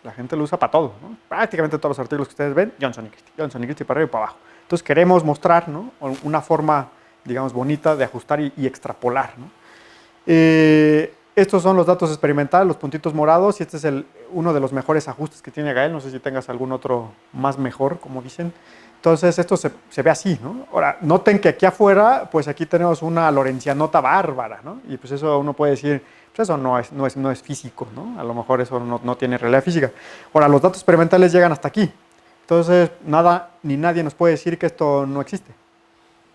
La gente lo usa para todo, ¿no? Prácticamente todos los artículos que ustedes ven, Johnson y Christie para arriba y para abajo. Entonces queremos mostrar, ¿no? Una forma, digamos, bonita de ajustar y extrapolar, ¿no? Estos son los datos experimentales, los puntitos morados, y este es uno de los mejores ajustes que tiene Gael. No sé si tengas algún otro más mejor, como dicen. Entonces esto se ve así, ¿no? Ahora, noten que aquí afuera, pues aquí tenemos una lorencianota bárbara, ¿no? Y pues eso uno puede decir, pues eso no es físico, ¿no? A lo mejor eso no tiene realidad física. Ahora, los datos experimentales llegan hasta aquí. Entonces, nada ni nadie nos puede decir que esto no existe.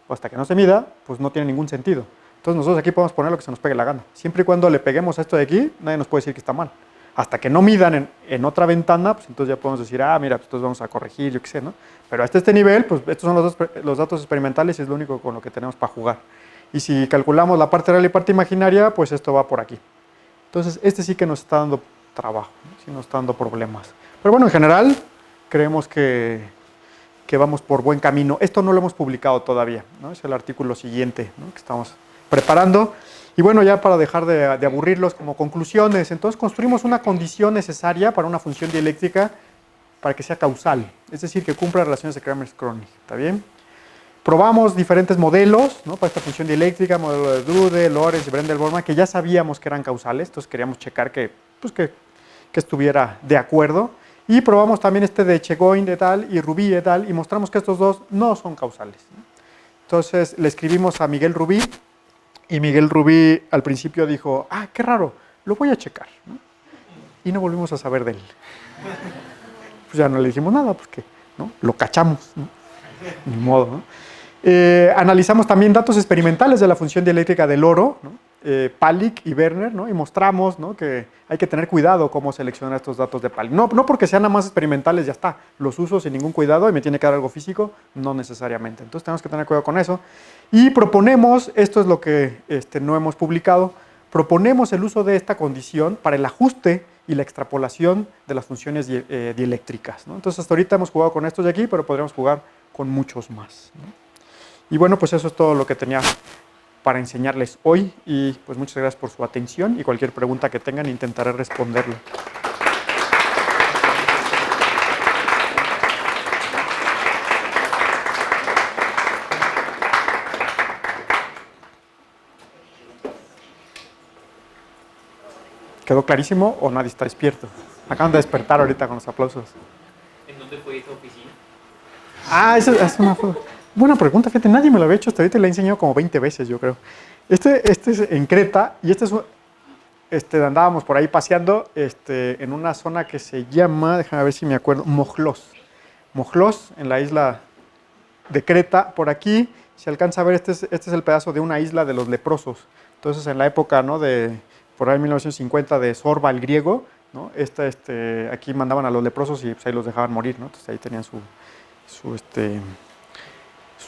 O hasta que no se mida, pues no tiene ningún sentido. Entonces nosotros aquí podemos poner lo que se nos pegue la gana. Siempre y cuando le peguemos a esto de aquí, nadie nos puede decir que está mal. Hasta que no midan en otra ventana, pues entonces ya podemos decir, mira, pues entonces vamos a corregir, yo qué sé, ¿no? Pero hasta este nivel, pues estos son los datos experimentales y es lo único con lo que tenemos para jugar. Y si calculamos la parte real y parte imaginaria, pues esto va por aquí. Entonces este sí que nos está dando trabajo, ¿no? Sí nos está dando problemas. Pero bueno, en general, creemos que vamos por buen camino. Esto no lo hemos publicado todavía, ¿no? Es el artículo siguiente, ¿no? Que estamos preparando. Y bueno, ya para dejar de aburrirlos, como conclusiones, entonces construimos una condición necesaria para una función dieléctrica para que sea causal, es decir, que cumpla relaciones de Kramers-Kronig, ¿está bien? Probamos diferentes modelos, ¿no? Para esta función dieléctrica, modelo de Drude, Lorentz y Brendel-Borman, que ya sabíamos que eran causales, entonces queríamos checar que estuviera de acuerdo. Y probamos también este de Chegoin et al. Y Rubí et al. Y mostramos que estos dos no son causales, ¿no? Entonces le escribimos a Miguel Rubí, y Miguel Rubí al principio dijo, qué raro, lo voy a checar, ¿no? Y no volvimos a saber de él. Pues ya no le dijimos nada, porque, ¿no? Lo cachamos, ¿no? Ni modo, ¿no? Analizamos también datos experimentales de la función dieléctrica del oro, ¿no? Palik y Werner, ¿no? Y mostramos, ¿no? Que hay que tener cuidado cómo seleccionar estos datos de Palik. No porque sean nada más experimentales, ya está. Los uso sin ningún cuidado y me tiene que dar algo físico, no necesariamente. Entonces tenemos que tener cuidado con eso. Y proponemos, esto es lo que no hemos publicado, proponemos el uso de esta condición para el ajuste y la extrapolación de las funciones dieléctricas, ¿no? Entonces hasta ahorita hemos jugado con estos de aquí, pero podríamos jugar con muchos más, ¿no? Y bueno, pues eso es todo lo que tenía para enseñarles hoy, y pues muchas gracias por su atención, y cualquier pregunta que tengan intentaré responderla. ¿Quedó clarísimo o nadie está despierto? Acaban de despertar ahorita con los aplausos. ¿En dónde fue esa oficina? Esa es una buena pregunta, fíjate, nadie me lo había hecho hasta ahorita, le he enseñado como 20 veces, yo creo. Este es en Creta, y andábamos por ahí paseando en una zona que se llama, déjame ver si me acuerdo, Mojlos. Mojlos, en la isla de Creta. Por aquí se alcanza a ver, este es el pedazo de una isla de los leprosos. Entonces, en la época, ¿no? Por ahí 1950, de Zorba el griego, ¿no? Aquí mandaban a los leprosos y pues, ahí los dejaban morir, ¿no? Entonces ahí tenían su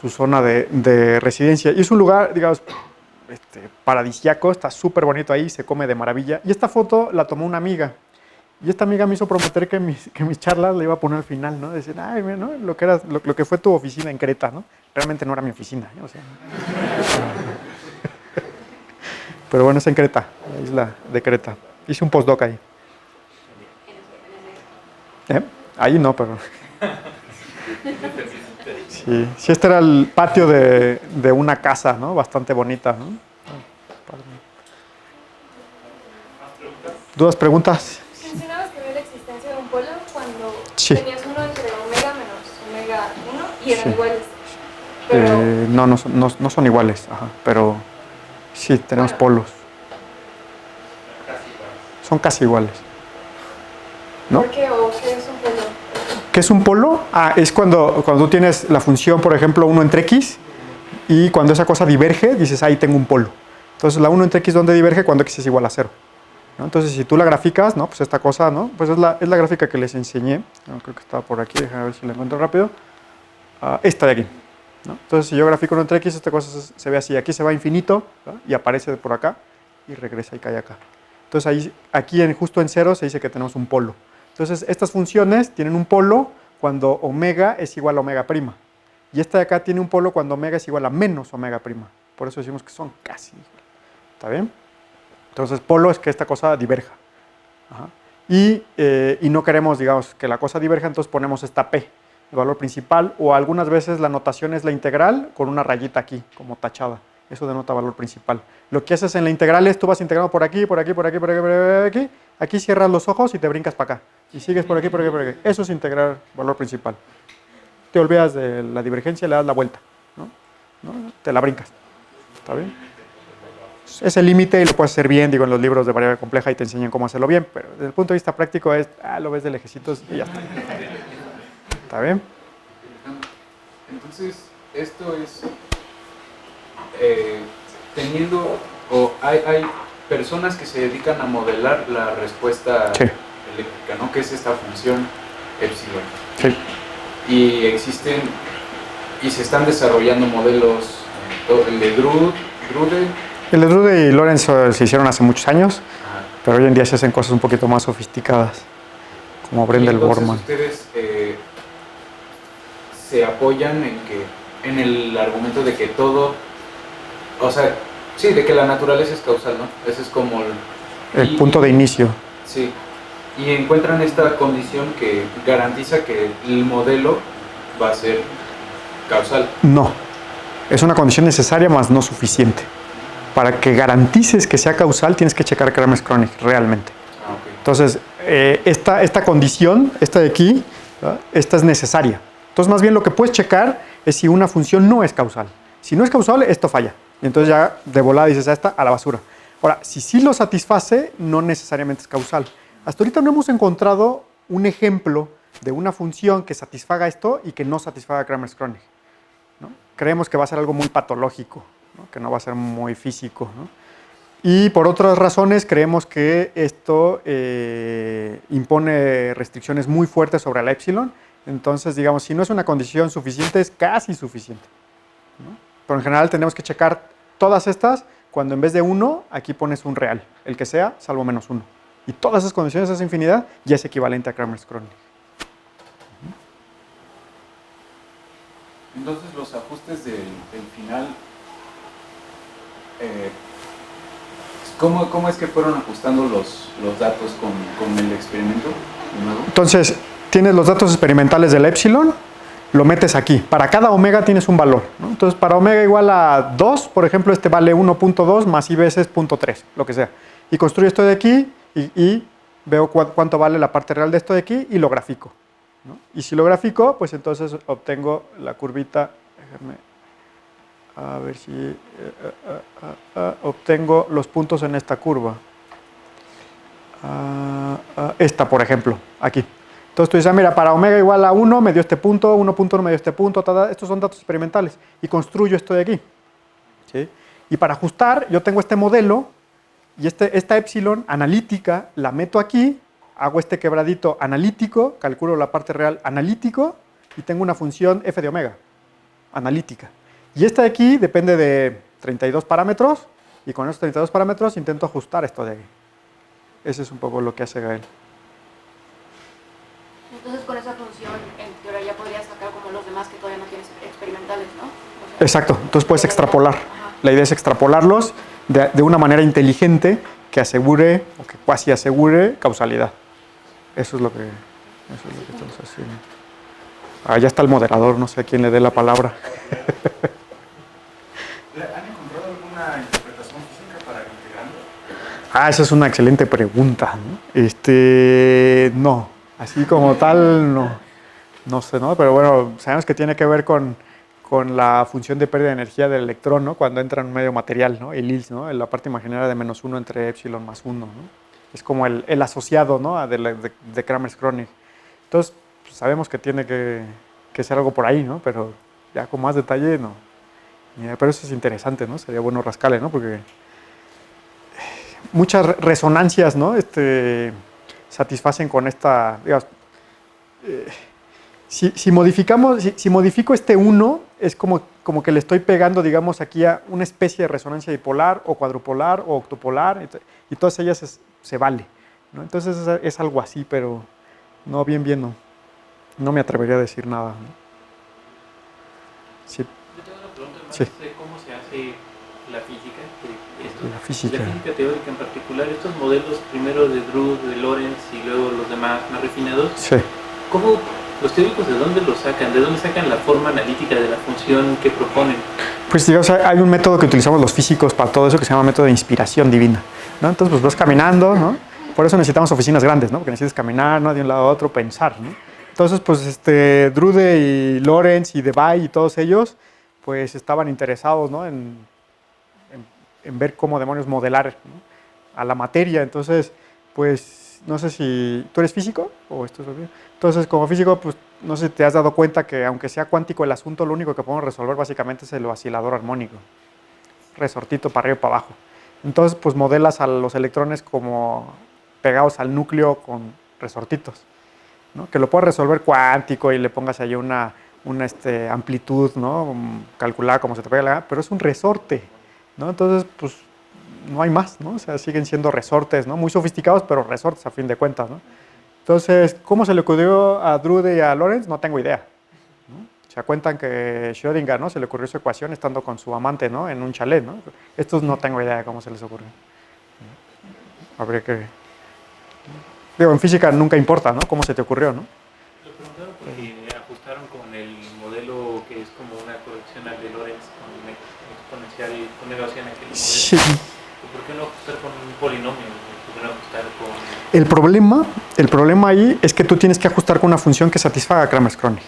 zona de residencia. Y es un lugar, digamos, paradisíaco, está súper bonito ahí, se come de maravilla. Y esta foto la tomó una amiga. Y esta amiga me hizo prometer que mis charlas le iba a poner al final, ¿no? Decir, ¿no? Lo que fue tu oficina en Creta, ¿no? Realmente no era mi oficina, ¿no? O sea, pero bueno, es en Creta. la isla de Creta. Hice un postdoc ahí. Ahí no, pero... Sí, sí, este era el patio de una casa, ¿no? Bastante bonita, ¿no? ¿Dudas, preguntas? Mencionabas que había la existencia de un polo cuando Sí. tenías uno entre omega menos omega 1 y eran Sí. iguales. Pero, No son iguales, ajá, pero sí, tenemos polos. Son casi iguales. ¿No? ¿por qué o qué es un polo? ¿Qué es un polo? Es cuando tú tienes la función, por ejemplo, 1 entre x, y cuando esa cosa diverge, dices, ahí tengo un polo. Entonces, la 1 entre x, ¿dónde diverge? Cuando x es igual a 0. ¿No? Entonces, si tú la graficas, ¿no? Pues esta cosa, ¿no? Pues es la gráfica que les enseñé. No, creo que estaba por aquí, déjame ver si la encuentro rápido. Esta de aquí. ¿No? Entonces, si yo grafico 1 entre x, esta cosa se ve así. Aquí se va a infinito, ¿no? Y aparece por acá y regresa y cae acá. Entonces, aquí justo en 0 se dice que tenemos un polo. Entonces, estas funciones tienen un polo cuando omega es igual a omega prima. Y esta de acá tiene un polo cuando omega es igual a menos omega prima. Por eso decimos que son casi iguales. ¿Está bien? Entonces, polo es que esta cosa diverja. Ajá. Y no queremos, digamos, que la cosa diverja, entonces ponemos esta P, el valor principal, o algunas veces la notación es la integral con una rayita aquí, como tachada. Eso denota valor principal. Lo que haces en la integral es, tú vas integrando por aquí, por aquí, por aquí, por aquí, por aquí. Aquí cierras los ojos y te brincas para acá. Y sigues por aquí, por aquí, por aquí. Eso es integrar valor principal. Te olvidas de la divergencia y le das la vuelta. ¿No? Te la brincas. ¿Está bien? Es el límite y lo puedes hacer bien, digo, en los libros de variable compleja y te enseñan cómo hacerlo bien, pero desde el punto de vista práctico es, lo ves de lejecitos y ya está. ¿Está bien? Entonces, esto es teniendo, o hay personas que se dedican a modelar la respuesta Sí. eléctrica, ¿no? Que es esta función epsilon. Sí. Y existen, y se están desarrollando modelos, el de Drude, El de Drude y Lorenzo se hicieron hace muchos años, ajá. pero hoy en día se hacen cosas un poquito más sofisticadas, como Brendel-Borman. Ustedes se apoyan en el argumento de que todo, o sea, sí, de que la naturaleza es causal, ¿no? Ese es como El punto de inicio. Sí, y encuentran esta condición que garantiza que el modelo va a ser causal. No, es una condición necesaria, más no suficiente. Para que garantices que sea causal, tienes que checar Kramers-Kronig realmente. Ah, okay. Entonces, esta condición, esta de aquí, ¿verdad? Esta es necesaria. Entonces, más bien lo que puedes checar es si una función no es causal. Si no es causal, esto falla. Y entonces ya de volada dices, esta a la basura. Ahora, si sí lo satisface, no necesariamente es causal. Hasta ahorita no hemos encontrado un ejemplo de una función que satisfaga esto y que no satisfaga Kramers-Kronig, ¿no? Creemos que va a ser algo muy patológico, ¿no? Que no va a ser muy físico, ¿no? Y por otras razones creemos que esto impone restricciones muy fuertes sobre la epsilon. Entonces, digamos, si no es una condición suficiente, es casi suficiente, ¿no? Pero en general tenemos que checar todas estas cuando en vez de 1, aquí pones un real, el que sea, salvo menos 1. Y todas esas condiciones, esa infinidad, ya es equivalente a Kramers-Kronig. Entonces los ajustes del final, ¿cómo es que fueron ajustando los datos con el experimento nuevo? Entonces, tienes los datos experimentales del epsilon, lo metes aquí. Para cada omega tienes un valor, ¿no? Entonces, para omega igual a 2, por ejemplo, este vale 1.2 más i veces 0.3, lo que sea. Y construyo esto de aquí y veo cuánto vale la parte real de esto de aquí y lo grafico, ¿no? Y si lo grafico, pues entonces obtengo la curvita, déjame a ver si obtengo los puntos en esta curva. Esta, por ejemplo, aquí. Entonces tú dices, mira, para omega igual a 1 me dio este punto, 1.1 me dio este punto, estos son datos experimentales. Y construyo esto de aquí, ¿sí? Y para ajustar, yo tengo este modelo y esta epsilon analítica la meto aquí, hago este quebradito analítico, calculo la parte real analítico y tengo una función f de omega, analítica. Y esta de aquí depende de 32 parámetros y con esos 32 parámetros intento ajustar esto de aquí. Ese es un poco lo que hace Gael. Entonces con esa función en teoría ya podrías sacar como los demás que todavía no tienes experimentales, ¿no? O sea, Exacto, entonces puedes extrapolar. Ajá. La idea es extrapolarlos de una manera inteligente asegure o que casi asegure causalidad. Eso es lo que estamos haciendo. Ya está el moderador, no sé a quién le dé la palabra. ¿Han encontrado alguna interpretación física para el integrando? Esa es una excelente pregunta, ¿no? No, así como tal, no sé, ¿no? Pero bueno, sabemos que tiene que ver con la función de pérdida de energía del electrón, ¿no? Cuando entra en un medio material, ¿no? El ILS, ¿no? La parte imaginaria de -1 entre epsilon más 1, ¿no? Es como el asociado, ¿no? De Kramers-Kronig. Entonces, pues, sabemos que tiene que ser algo por ahí, ¿no? Pero ya con más detalle, no. Pero eso es interesante, ¿no? Sería bueno rascarle, ¿no? Porque muchas resonancias, ¿no? Satisfacen con esta, digamos, si modifico este 1, es como que le estoy pegando, digamos, aquí a una especie de resonancia dipolar o cuadrupolar o octopolar, y todas ellas se vale, ¿no? Entonces es algo así, pero no, bien, no me atrevería a decir nada, ¿no? Sí. Yo tengo una pregunta más Sí. de cómo se hace la física. La física. La física teórica en particular, estos modelos, primero de Drude, de Lorentz y luego los demás más refinados. Sí. ¿Cómo los teóricos de dónde los sacan? ¿De dónde sacan la forma analítica de la función que proponen? Pues digamos, hay un método que utilizamos los físicos para todo eso que se llama método de inspiración divina, ¿no? Entonces pues vas caminando, ¿no? Por eso necesitamos oficinas grandes, ¿no? Porque necesitas caminar, ¿no? De un lado a otro, pensar, ¿no? Entonces pues Drude y Lorentz y Debye y todos ellos pues estaban interesados, ¿no? en ver cómo demonios modelar, ¿no? A la materia. Entonces pues no sé si tú eres físico o esto es obvio. Entonces como físico pues no sé si te has dado cuenta que aunque sea cuántico el asunto, lo único que podemos resolver básicamente es el oscilador armónico, resortito para arriba y para abajo. Entonces pues modelas a los electrones como pegados al núcleo con resortitos, ¿no? Que lo puedes resolver cuántico y le pongas ahí una amplitud, ¿no? Calculada como se te pega la gana, pero es un resorte, ¿no? Entonces pues no hay más, ¿no? O sea, siguen siendo resortes, ¿no? Muy sofisticados, pero resortes a fin de cuentas, ¿no? Entonces, ¿cómo se le ocurrió a Drude y a Lorentz? No tengo idea, ¿no? Se cuentan que Schrödinger, ¿no? Se le ocurrió su ecuación estando con su amante, ¿no? En un chalet, ¿no? Estos no tengo idea de cómo se les ocurrió. Habría que... Digo, en física nunca importa, ¿no? Cómo se te ocurrió, ¿no? Lo preguntaron porque ajustaron con el modelo que es como una correccional de Lorentz con un exponencial, con una gaussiana que lo modela. Sí. ¿Por qué no ajustar con un polinomio? ¿Por qué no ajustar con...? El problema ahí es que tú tienes que ajustar con una función que satisfaga a Kramers-Kronig.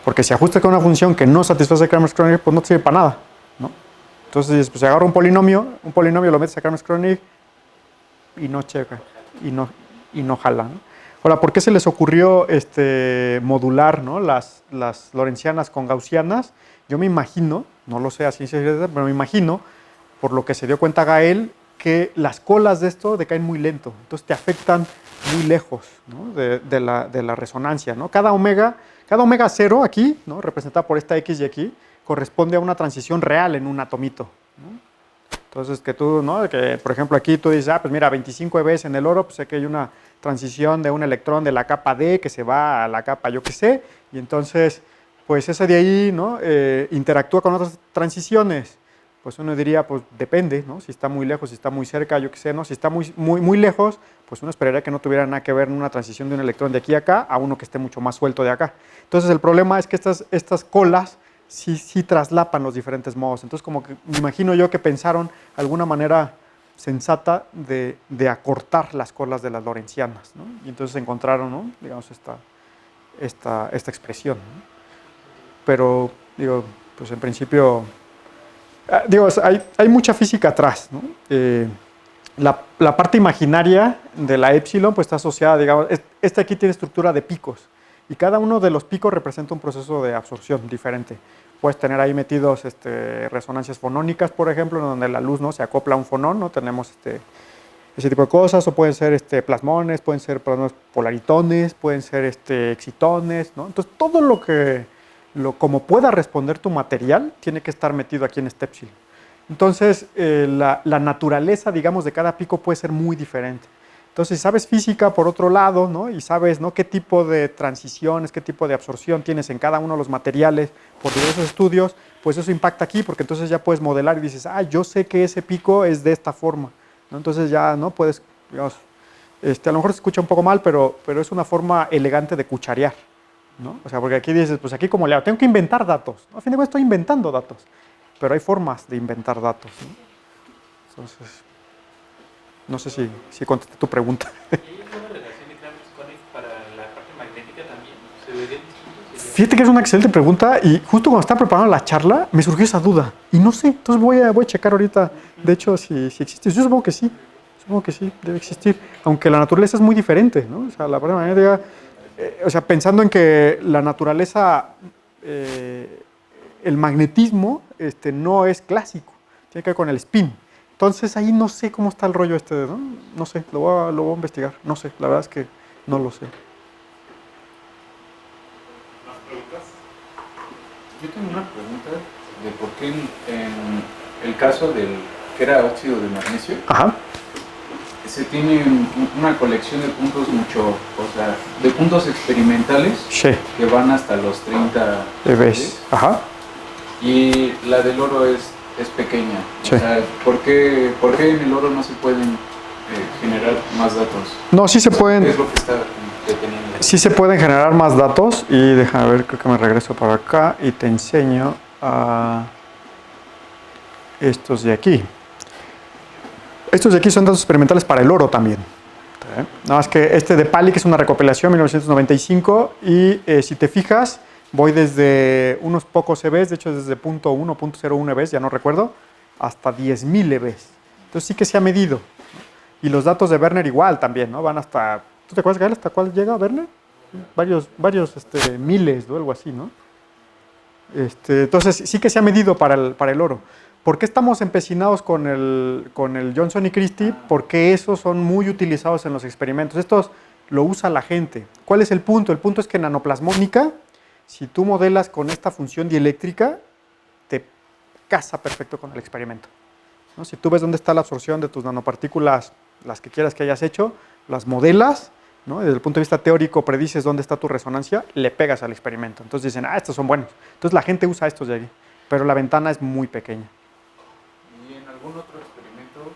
Porque si ajustas con una función que no satisface a Kramers-Kronig, pues no te sirve para nada, ¿no? Entonces, pues agarra un polinomio lo metes a Kramers-Kronig y no checa, y no jala, ¿no? Ahora, ¿por qué se les ocurrió modular, ¿no? las lorentzianas con gaussianas? Yo me imagino, no lo sé así, pero me imagino, por lo que se dio cuenta Gael, que las colas de esto decaen muy lento, entonces te afectan muy lejos, ¿no? de la resonancia, ¿no? Cada omega 0 aquí, ¿no? Representada por esta X y aquí, corresponde a una transición real en un atomito, ¿no? Entonces que tú, ¿no? Que por ejemplo aquí tú dices, pues mira, 25 eV en el oro, pues sé que hay una transición de un electrón de la capa D que se va a la capa yo qué sé, y entonces pues ese de ahí, ¿no? Interactúa con otras transiciones. Pues uno diría, pues depende, ¿no? Si está muy lejos, si está muy cerca, yo qué sé, ¿no? Si está muy lejos, pues uno esperaría que no tuviera nada que ver en una transición de un electrón de aquí a acá a uno que esté mucho más suelto de acá. Entonces el problema es que estas colas sí traslapan los diferentes modos. Entonces como que me imagino yo que pensaron alguna manera sensata de acortar las colas de las lorentzianas, ¿no? Y entonces encontraron, ¿no? Digamos, esta expresión, ¿no? Pero, digo, pues en principio... Digo, hay mucha física atrás, ¿no? La parte imaginaria de la epsilon pues está asociada, digamos, aquí tiene estructura de picos y cada uno de los picos representa un proceso de absorción diferente. Puedes tener ahí metidos resonancias fonónicas, por ejemplo, en donde la luz, ¿no? Se acopla a un fonón, ¿no? Tenemos ese tipo de cosas, o pueden ser plasmones, pueden ser polaritones, pueden ser excitones, ¿no? Entonces todo como pueda responder tu material, tiene que estar metido aquí en este epsilon. Entonces, la naturaleza, digamos, de cada pico puede ser muy diferente. Entonces, si sabes física, por otro lado, ¿no? Y sabes, ¿no? Qué tipo de transiciones, qué tipo de absorción tienes en cada uno de los materiales por diversos estudios, pues eso impacta aquí, porque entonces ya puedes modelar y dices, yo sé que ese pico es de esta forma, ¿no? Entonces ya no puedes, digamos, a lo mejor se escucha un poco mal, pero es una forma elegante de cucharear, ¿no? O sea, porque aquí dices, pues aquí como le hago, tengo que inventar datos, ¿no? A fin de cuentas estoy inventando datos, pero hay formas de inventar datos, ¿no? Entonces, no sé si contesté tu pregunta. ¿Y hay alguna relación de Kramer-Konecki para la parte magnética también? ¿Se verían distintos? Fíjate que es una excelente pregunta y justo cuando estaba preparando la charla me surgió esa duda y no sé, entonces voy a checar ahorita, de hecho, si existe. Yo supongo que sí, debe existir, aunque la naturaleza es muy diferente, ¿no? O sea, la parte magnética, o sea, pensando en que la naturaleza, el magnetismo no es clásico, tiene que ver con el spin. Entonces ahí no sé cómo está el rollo ¿no? No sé, lo voy a investigar, no sé, la verdad es que no lo sé. ¿Más preguntas? Yo tengo una pregunta de por qué en el caso del que era óxido de magnesio, Ajá. se tiene una colección de puntos de puntos experimentales Sí. que van hasta los 30 ¿Ves? Ajá. y la del oro es pequeña. Sí. O sea, ¿por qué en el oro no se pueden generar más datos? No, sí se ¿Qué pueden, es lo que está deteniendo? sí se pueden generar más datos y déjame ver, creo que me regreso para acá y te enseño a estos de aquí. Estos de aquí son datos experimentales para el oro también. Nada más que este de Pali, que es una recopilación 1995 y si te fijas, voy desde unos pocos EVs, de hecho desde 0.1, 0.01 EVs, ya no recuerdo, hasta 10.000 EVs. Entonces sí que se ha medido. Y los datos de Werner igual también, ¿no? Van hasta, ¿tú te acuerdas, Gael, hasta cuál llega Werner? Varios miles o algo así, ¿no? Entonces sí que se ha medido para el oro. ¿Por qué estamos empecinados con el Johnson y Christie? Porque esos son muy utilizados en los experimentos. Estos lo usa la gente. ¿Cuál es el punto? El punto es que en nanoplasmónica, si tú modelas con esta función dieléctrica, te casa perfecto con el experimento, ¿no? Si tú ves dónde está la absorción de tus nanopartículas, las que quieras que hayas hecho, las modelas, ¿no? Desde el punto de vista teórico predices dónde está tu resonancia, le pegas al experimento. Entonces dicen, estos son buenos. Entonces la gente usa estos de aquí, pero la ventana es muy pequeña. ¿Y en algún otro experimento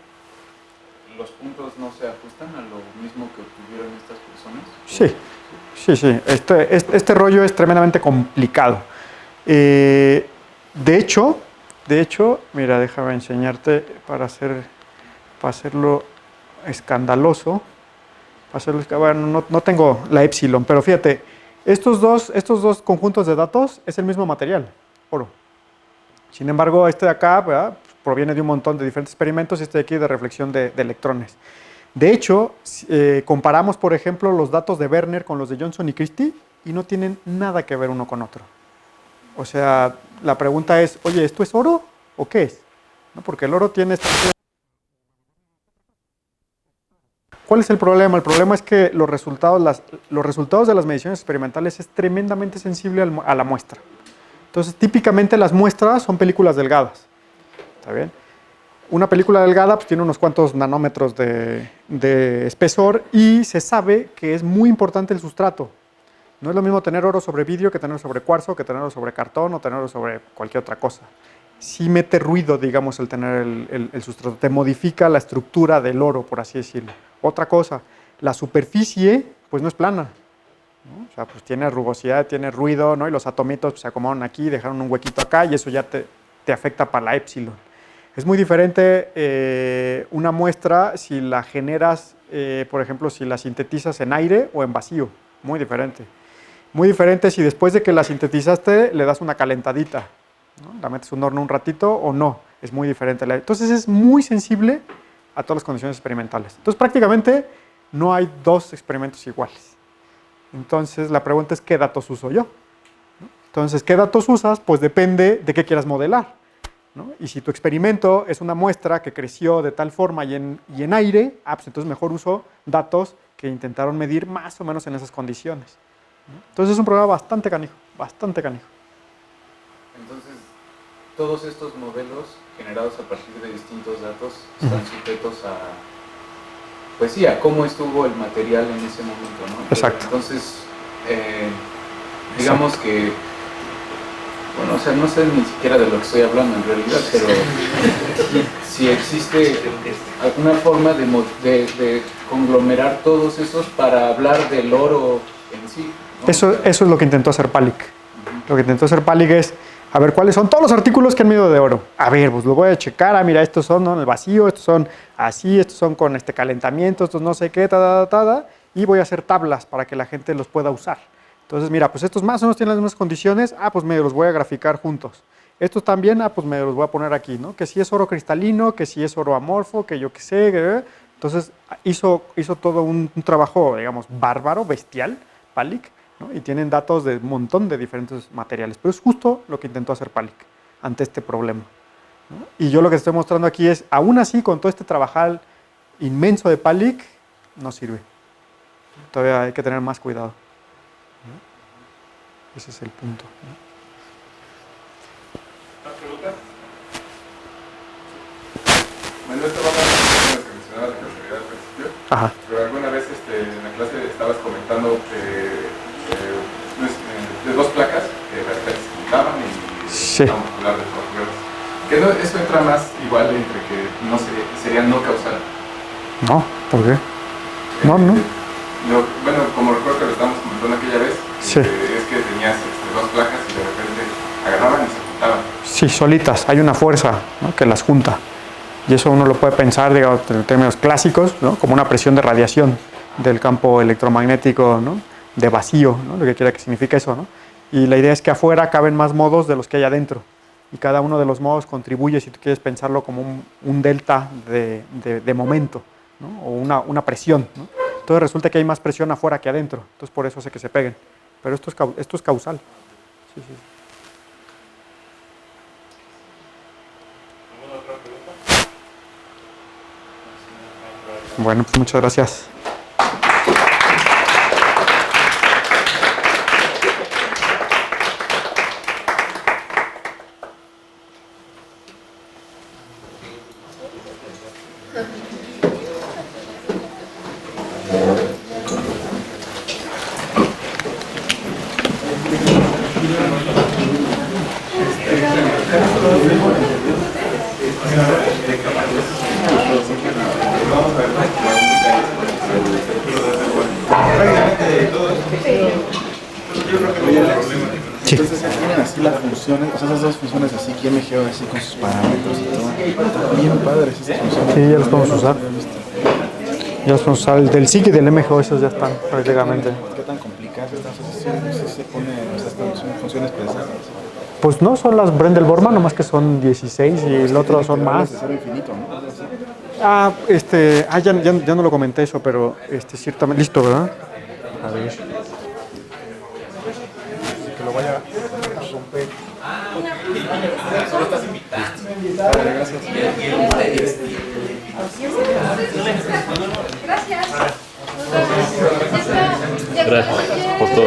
los puntos no se ajustan a lo mismo que obtuvieron estas personas? Sí. Este rollo es tremendamente complicado. De hecho, mira, déjame enseñarte para hacerlo escandaloso. Bueno, no tengo la epsilon, pero fíjate, estos dos conjuntos de datos es el mismo material, oro. Sin embargo, este de acá, ¿verdad?, proviene de un montón de diferentes experimentos y este de aquí de reflexión de electrones. De hecho, comparamos, por ejemplo, los datos de Werner con los de Johnson y Christie y no tienen nada que ver uno con otro. O sea, la pregunta es, oye, ¿esto es oro o qué es? ¿No? Porque el oro tiene esta... ¿Cuál es el problema? El problema es que los resultados de las mediciones experimentales es tremendamente sensible a la muestra. Entonces, típicamente las muestras son películas delgadas. ¿Está bien? Una película delgada pues, tiene unos cuantos nanómetros de espesor y se sabe que es muy importante el sustrato. No es lo mismo tener oro sobre vidrio que tenerlo sobre cuarzo, que tenerlo sobre cartón o tenerlo sobre cualquier otra cosa. Sí mete ruido, digamos, el tener el sustrato. Te modifica la estructura del oro, por así decirlo. Otra cosa, la superficie pues no es plana, ¿no? O sea, pues tiene rugosidad, tiene ruido, ¿no? Y los atomitos pues, se acomodan aquí, dejaron un huequito acá y eso ya te afecta para la epsilon. Es muy diferente una muestra si la generas, por ejemplo, si la sintetizas en aire o en vacío. Muy diferente. Muy diferente si después de que la sintetizaste le das una calentadita, ¿no? La metes en un horno un ratito o no. Es muy diferente. Entonces es muy sensible a todas las condiciones experimentales. Entonces prácticamente no hay dos experimentos iguales. Entonces la pregunta es ¿qué datos uso yo? ¿No? Entonces, ¿qué datos usas? Pues depende de qué quieras modelar, ¿no? Y si tu experimento es una muestra que creció de tal forma y en aire, pues entonces mejor uso datos que intentaron medir más o menos en esas condiciones, ¿no? Entonces es un problema bastante canijo, bastante canijo. Entonces, todos estos modelos generados a partir de distintos datos están sujetos a, pues sí, a cómo estuvo el material en ese momento, ¿no? Exacto. Entonces, digamos que, bueno, o sea, no sé ni siquiera de lo que estoy hablando en realidad, pero si existe alguna forma de conglomerar todos esos para hablar del oro en sí, ¿no? Eso es lo que intentó hacer Palik. Lo que intentó hacer Palik es, a ver, ¿cuáles son todos los artículos que han medido de oro? A ver, pues lo voy a checar, mira, estos son, ¿no?, en el vacío, estos son así, estos son con este calentamiento, estos no sé qué, y voy a hacer tablas para que la gente los pueda usar. Entonces, mira, pues estos más o menos tienen las mismas condiciones, pues me los voy a graficar juntos. Estos también, pues me los voy a poner aquí, ¿no? Que si es oro cristalino, que si es oro amorfo, que yo qué sé. Entonces, hizo todo un trabajo, digamos, bárbaro, bestial, Palik, ¿no? Y tienen datos de un montón de diferentes materiales. Pero es justo lo que intentó hacer Palik ante este problema, ¿no? Y yo lo que estoy mostrando aquí es, aún así, con todo este trabajar inmenso de Palik, no sirve. Todavía hay que tener más cuidado, ¿no? Ese es el punto, ¿no? Bueno, esto va a hablar de lo que mencionabas de causalidad al principio. Ajá. Pero alguna vez en la clase estabas comentando de dos placas que de repente se juntaban y Sí. vamos a hablar de dos. Que no, esto entra más igual entre que no sería no causal. No, ¿por qué? No. Bueno, como recuerdo que lo estábamos comentando aquella vez, Sí. es que tenías dos placas y de repente agarraban y se juntaban. Sí, solitas, hay una fuerza, ¿no?, que las junta. Y eso uno lo puede pensar, digamos, en términos clásicos, ¿no?, como una presión de radiación del campo electromagnético, ¿no?, de vacío, ¿no?, lo que quiera que signifique eso, ¿no? Y la idea es que afuera caben más modos de los que hay adentro. Y cada uno de los modos contribuye, si tú quieres pensarlo, como un delta de momento, ¿no?, o una presión, ¿no? Entonces resulta que hay más presión afuera que adentro. Entonces por eso hace que se peguen. Pero esto es causal. Sí. ¿Alguna otra pregunta? Bueno, pues muchas gracias. Entonces tienen así las funciones, o sea, esas dos funciones así, QMGO así con sus parámetros y todo. Están bien padres esas funciones. Sí, ya las podemos usar. Ya los podemos usar. El del SIG y del MGO, esos ya están prácticamente. ¿Qué tan complicadas estas asociaciones? Si se pone, o sea, son funciones pesadas. Pues no son las Brendel-Borman, nomás que son 16 y el otro son más. Cero infinito, ¿no? Ya no lo comenté eso, pero ciertamente. Listo, ¿verdad? A ver. Que lo vaya a romper. Gracias por todo.